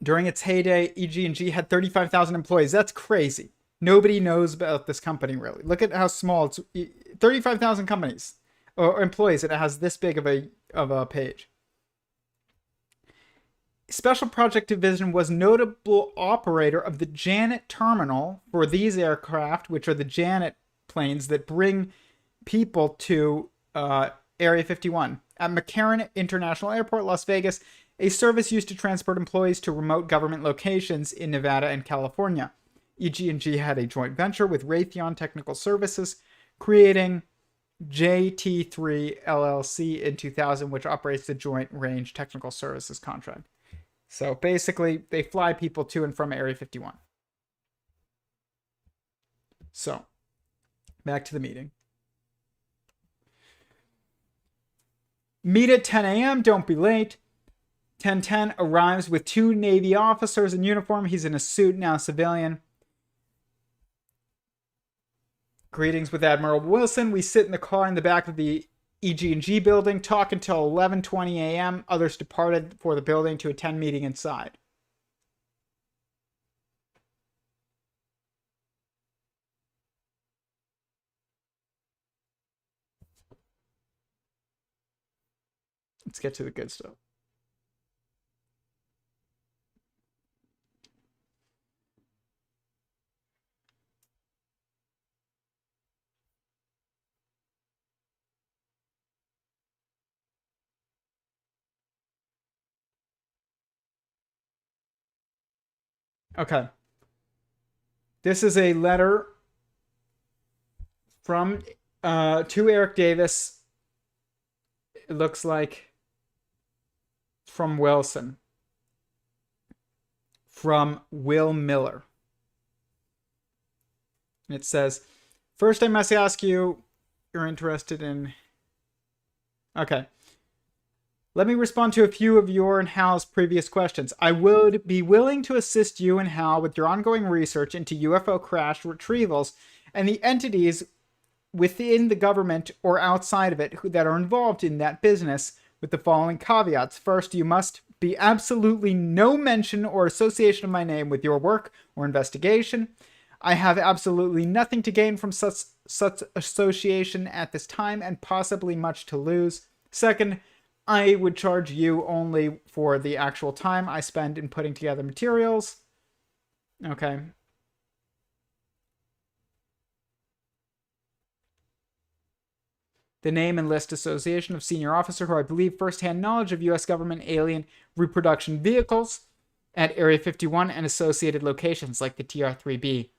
During its heyday, EG&G had 35,000 employees. That's crazy. Nobody knows about this company, really. Look at how small it's... 35,000 companies or employees, and it has this big of a page. Special Project Division was notable operator of the Janet terminal for these aircraft, which are the Janet planes that bring people to Area 51 at McCarran International Airport, Las Vegas, a service used to transport employees to remote government locations in Nevada and California. EG&G had a joint venture with Raytheon Technical Services, creating JT3 LLC in 2000, which operates the Joint Range Technical Services contract. So basically, they fly people to and from Area 51. So, back to the meeting. Meet at 10 a.m., don't be late. 10:10 arrives with 2 Navy officers in uniform. He's in a suit, now civilian. Greetings with Admiral Wilson. We sit in the car in the back of the EG&G building, talk until 11:20 a.m. Others departed for the building to attend meeting inside. Let's get to the good stuff. Okay. This is a letter from to Eric Davis. It looks like from Wilson. From Will Miller. And it says, first I must ask you, you're interested in... Okay. Let me respond to a few of your and Hal's previous questions. I would be willing to assist you and Hal with your ongoing research into UFO crash retrievals and the entities within the government or outside of it that are involved in that business with the following caveats. First, you must be absolutely no mention or association of my name with your work or investigation. I have absolutely nothing to gain from such association at this time and possibly much to lose. Second, I would charge you only for the actual time I spend in putting together materials. Okay. The name and list association of senior officer who I believe firsthand knowledge of U.S. government alien reproduction vehicles at Area 51 and associated locations like the TR-3B.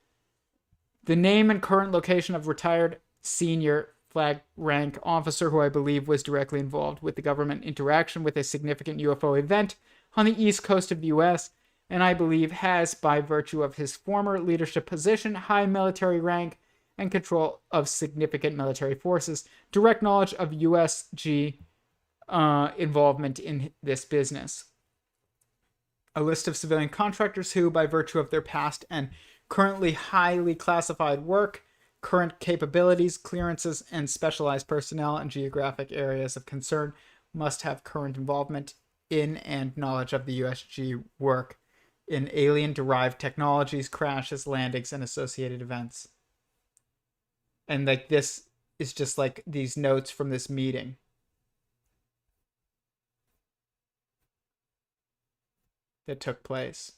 The name and current location of retired senior flag rank officer who I believe was directly involved with the government interaction with a significant UFO event on the east coast of the U.S. and I believe has, by virtue of his former leadership position, high military rank, and control of significant military forces, direct knowledge of USG involvement in this business. A list of civilian contractors who, by virtue of their past and currently highly classified work, current capabilities, clearances, and specialized personnel and geographic areas of concern, must have current involvement in and knowledge of the USG work in alien-derived technologies, crashes, landings, and associated events. And like this is just like these notes from this meeting. That took place.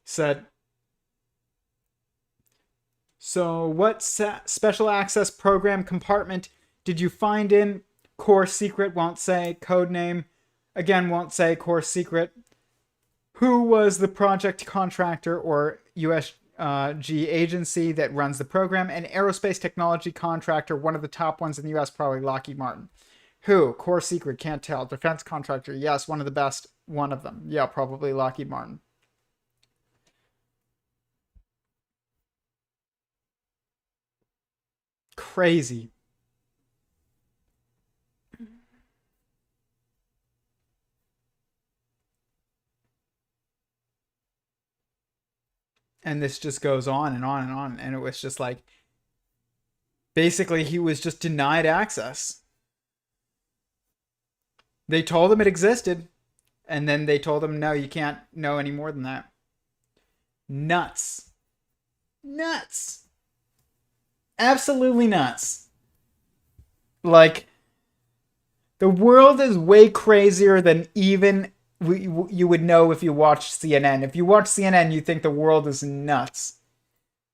Said, so what special access program compartment did you find in? Core secret, won't say. Code name, again, won't say. Core secret. Who was the project contractor or USG agency that runs the program? An aerospace technology contractor, one of the top ones in the US, probably Lockheed Martin. Who? Core secret, can't tell. Defense contractor, yes, one of the best, one of them. Yeah, probably Lockheed Martin. Crazy. And this just goes on and on and on. And it was just like, basically, he was just denied access. They told him it existed, and then they told him, no, you can't know any more than that. Nuts. Nuts. Absolutely nuts. Like, the world is way crazier than even you would know if you watched CNN. If you watch CNN, you think the world is nuts.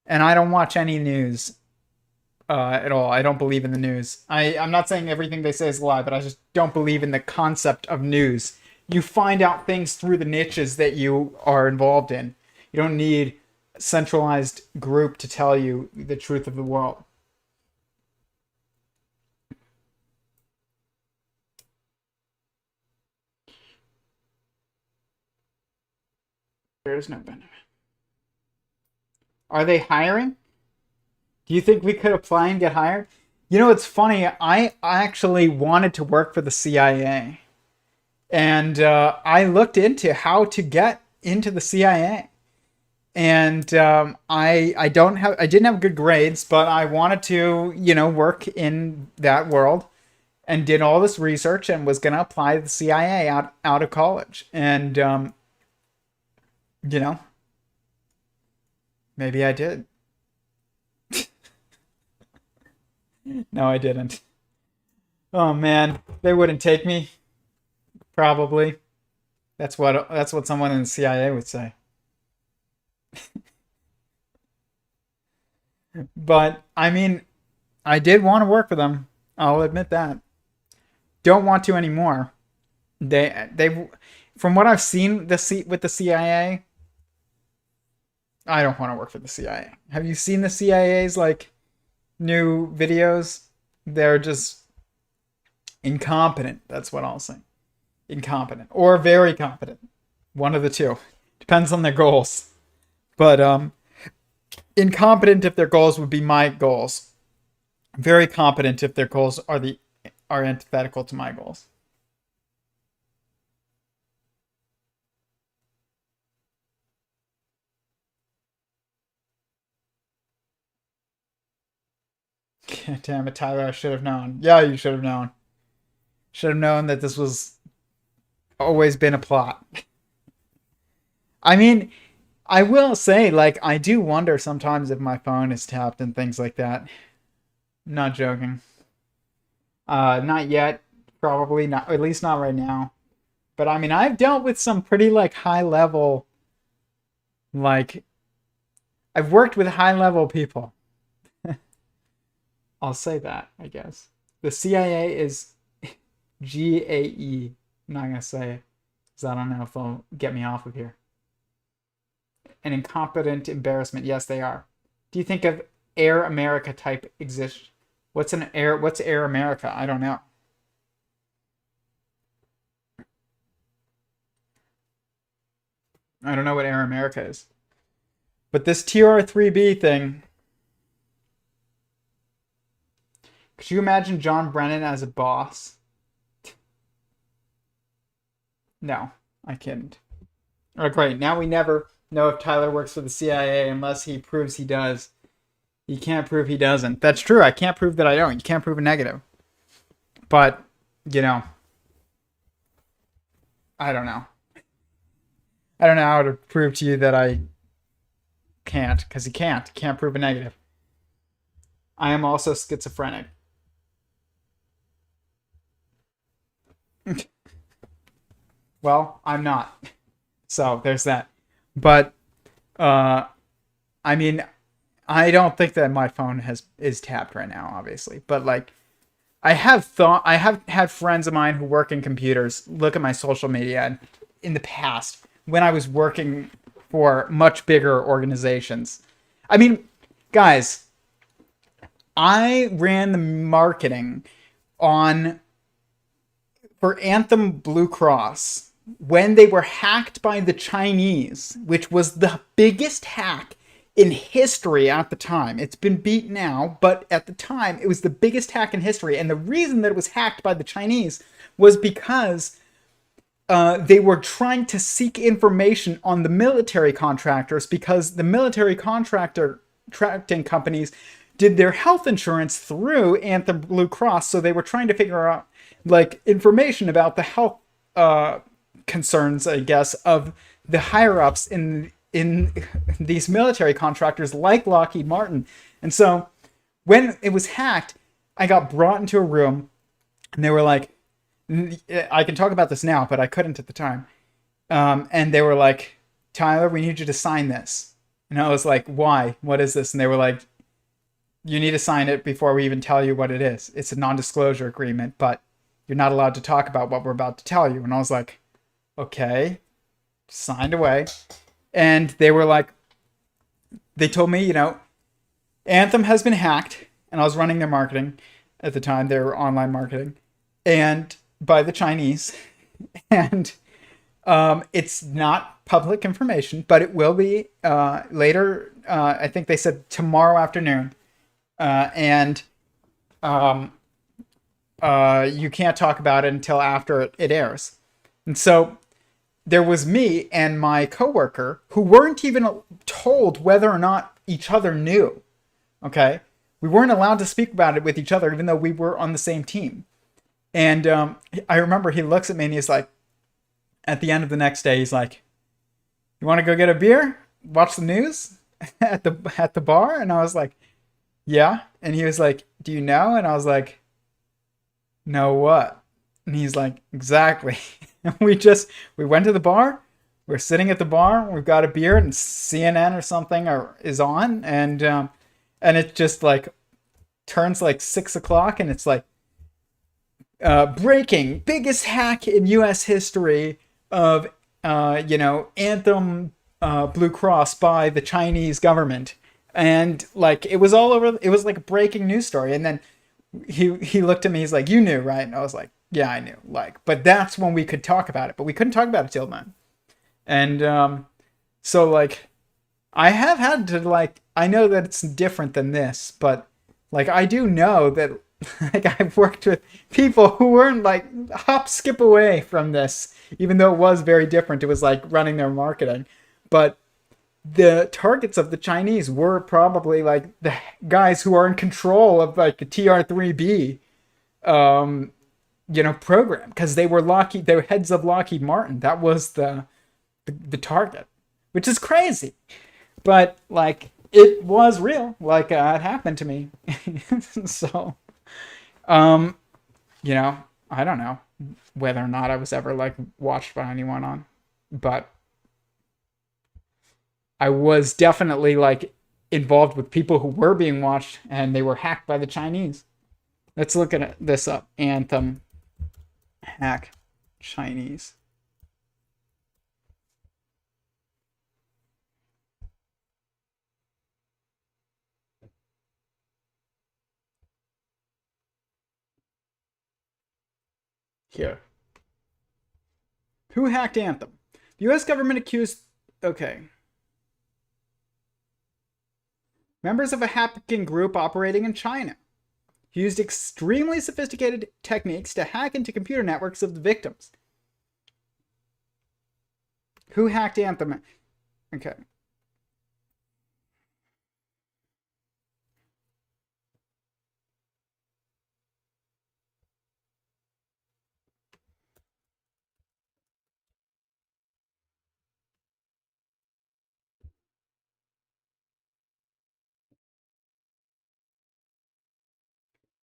And I don't watch any news at all. I don't believe in the news. I'm not saying everything they say is a lie, but I just don't believe in the concept of news. You find out things through the niches that you are involved in. You don't need a centralized group to tell you the truth of the world. There is no benefit. Are they hiring? Do you think we could apply and get hired? You know, it's funny. I actually wanted to work for the CIA. And I looked into how to get into the CIA. And I didn't have good grades, but I wanted to, work in that world, and did all this research and was going to apply to the CIA out of college. And, maybe I did. No, I didn't. Oh man, they wouldn't take me. Probably. That's what someone in the CIA would say. But I mean, I did want to work for them. I'll admit that. Don't want to anymore. They from what I've seen with the CIA, I don't want to work for the CIA. Have you seen the CIA's new videos? They're just incompetent. That's what I'll say. Incompetent or very competent. One of the two. Depends on their goals. But incompetent if their goals would be my goals. Very competent if their goals are antithetical to my goals. Damn it, Tyler, I should have known. Yeah, you should have known. Should have known that this was always been a plot. I mean, I will say, I do wonder sometimes if my phone is tapped and things like that. Not joking. Not yet. Probably not. At least not right now. But I mean, I've dealt with some pretty high level. I've worked with high level people. I'll say that, I guess. The CIA is GAE. I'm not going to say it, because I don't know if they'll get me off of here. An incompetent embarrassment. Yes, they are. Do you think of Air America type exist? What's Air America? I don't know. I don't know what Air America is. But this TR3B thing... Could you imagine John Brennan as a boss? No, I couldn't. Oh, great. Now we never know if Tyler works for the CIA unless he proves he does. He can't prove he doesn't. That's true. I can't prove that I don't. You can't prove a negative. But, I don't know. I don't know how to prove to you that I can't, because he can't. He can't prove a negative. I am also schizophrenic. Well, I'm not. So there's that. But I mean, I don't think that my phone is tapped right now, obviously. But I have had friends of mine who work in computers look at my social media in the past when I was working for much bigger organizations. I mean, guys, I ran the marketing for Anthem Blue Cross when they were hacked by the Chinese, which was the biggest hack in history at the time. It's been beat now, but at the time, it was the biggest hack in history. And the reason that it was hacked by the Chinese was because they were trying to seek information on the military contractors because the military contracting companies did their health insurance through Anthem Blue Cross. So they were trying to figure out like information about the health concerns, I guess, of the higher ups in these military contractors like Lockheed Martin. And so when it was hacked, I got brought into a room and they were like, I can talk about this now, but I couldn't at the time. And they were like, Tyler, we need you to sign this. And I was like, why? What is this? And they were like, you need to sign it before we even tell you what it is. It's a non-disclosure agreement, but you're not allowed to talk about what we're about to tell you. And I was like, okay, signed away. And they were like, they told me, Anthem has been hacked. And I was running their marketing at the time, their online marketing, and by the Chinese. And it's not public information, but it will be later. I think they said tomorrow afternoon. And you can't talk about it until after it airs. And so there was me and my coworker who weren't even told whether or not each other knew. Okay? We weren't allowed to speak about it with each other, even though we were on the same team. And I remember he looks at me and he's like, at the end of the next day, he's like, you want to go get a beer? Watch the news at the bar? And I was like, yeah. And he was like, do you know? And I was like, know what? And he's like, exactly. And we went to the bar. We're sitting at the bar. We've got a beer and CNN or something is on. And it just like turns like 6 o'clock and it's like, breaking, biggest hack in U.S. history of, Anthem Blue Cross by the Chinese government. And like, it was all over. It was like a breaking news story. And then he looked at me, he's like, you knew, right? And I was like, yeah, I knew. Like, but that's when we could talk about it, but we couldn't talk about it till then. And so like, I have had to like, I know that it's different than this, but like, I do know that like I've worked with people who weren't like hop skip away from this, even though it was very different. It was like running their marketing, but the targets of the Chinese were probably like the guys who are in control of like the TR3B, program, because they were heads of Lockheed Martin. That was the target, which is crazy, but like it was real. Like it happened to me, so. I don't know whether or not I was ever like watched by anyone on, but I was definitely like involved with people who were being watched and they were hacked by the Chinese. Let's look at this up. Anthem hack Chinese. Here. Who hacked Anthem? The U.S. government accused... Okay. Members of a hacking group operating in China used extremely sophisticated techniques to hack into computer networks of the victims. Who hacked Anthem? Okay.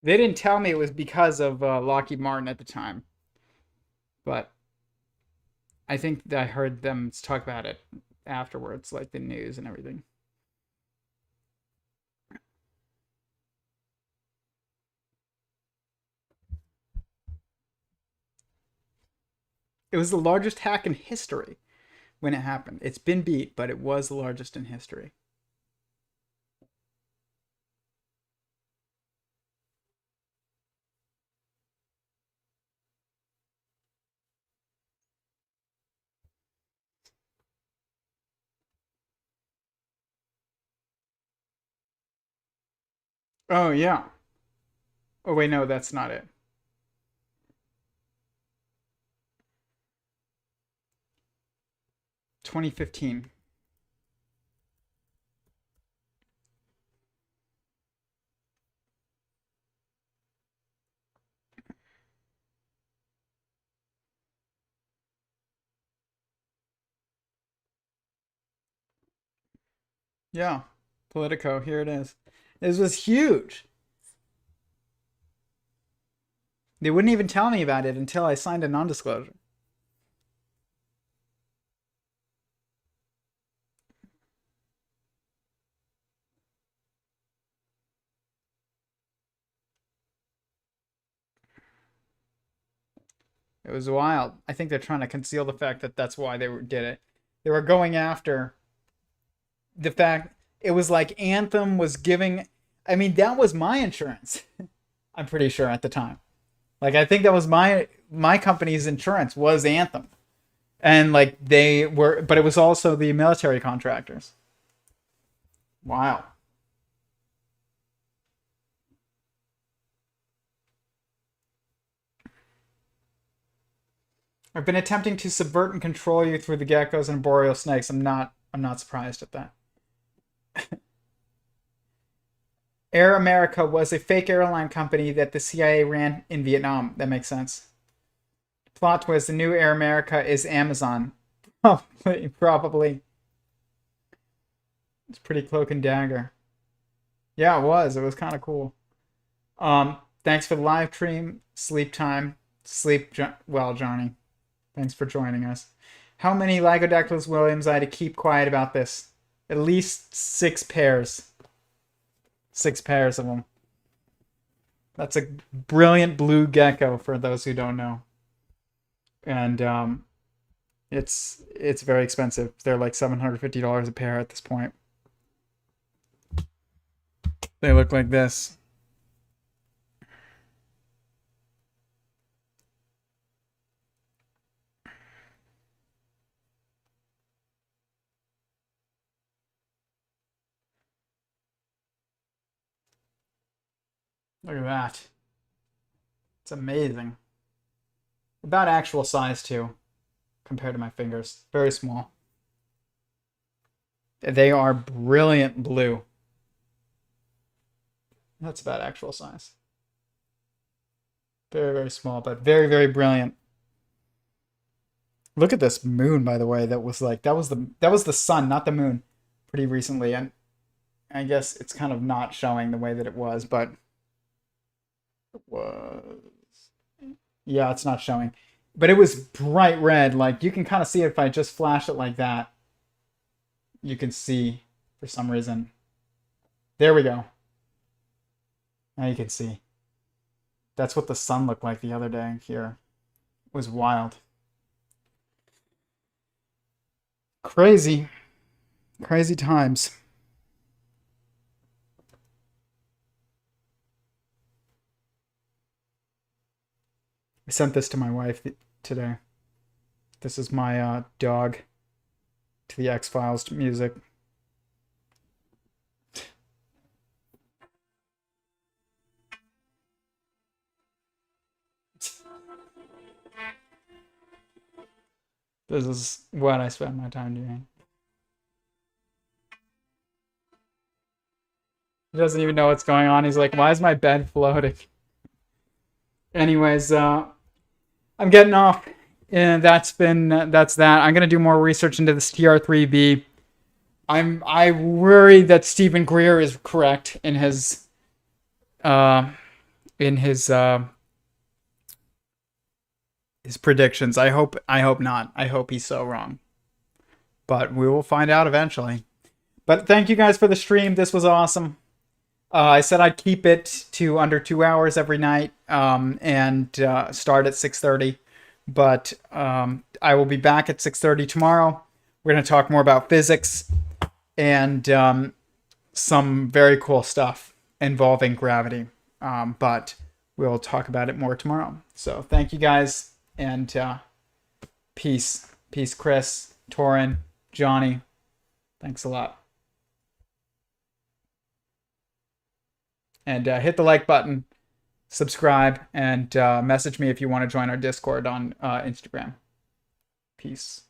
They didn't tell me it was because of Lockheed Martin at the time, but I think that I heard them talk about it afterwards, like the news and everything. It was the largest hack in history when it happened. It's been beat, but it was the largest in history. Oh, yeah. Oh, wait, no, that's not it. 2015. Yeah, Politico, here it is. This was huge. They wouldn't even tell me about it until I signed a non-disclosure. It was wild. I think they're trying to conceal the fact that that's why did it. They were going after the fact it was like Anthem was giving. I mean, that was my insurance. I'm pretty sure at the time. Like, I think that was my company's insurance was Anthem, and like they were, but it was also the military contractors. Wow. I've been attempting to subvert and control you through the geckos and boreal snakes. I'm not surprised at that. Air America was a fake airline company that the CIA ran in Vietnam. That makes sense. Plot twist, the new Air America is Amazon. Probably. It's pretty cloak and dagger. Yeah, it was. It was kind of cool. Thanks for the live stream. Sleep time. Sleep well, Johnny. Thanks for joining us. How many Lagodactylus Williams I had to keep quiet about this? At least 6 pairs. 6 pairs of them. That's a brilliant blue gecko for those who don't know. And it's very expensive. They're like $750 a pair at this point. They look like this. Look at that. It's amazing. About actual size too, compared to my fingers. Very small. They are brilliant blue. That's about actual size. Very, very small, but very, very brilliant. Look at this moon, by the way. That was the sun, not the moon, pretty recently, and I guess it's kind of not showing the way that it was, but it was. Yeah, it's not showing, but it was bright red. Like, you can kind of see it if I just flash it like that. You can see for some reason. There we go. Now you can see. That's what the sun looked like the other day here. It was wild. Crazy. Crazy times. I sent this to my wife today. This is my dog to the X-Files music. This is what I spend my time doing. He doesn't even know what's going on. He's like, why is my bed floating? Anyways, I'm getting off. And that's that. I'm gonna do more research into this TR3B. I worry that Stephen Greer is correct in his predictions. I hope not. I hope he's so wrong. But we will find out eventually. But thank you guys for the stream. This was awesome. I said I'd keep it to under 2 hours every night and start at 6:30. But I will be back at 6:30 tomorrow. We're going to talk more about physics and some very cool stuff involving gravity. But we'll talk about it more tomorrow. So thank you guys, and peace. Peace, Chris, Torin, Johnny. Thanks a lot. And hit the like button, subscribe, and message me if you want to join our Discord on Instagram. Peace.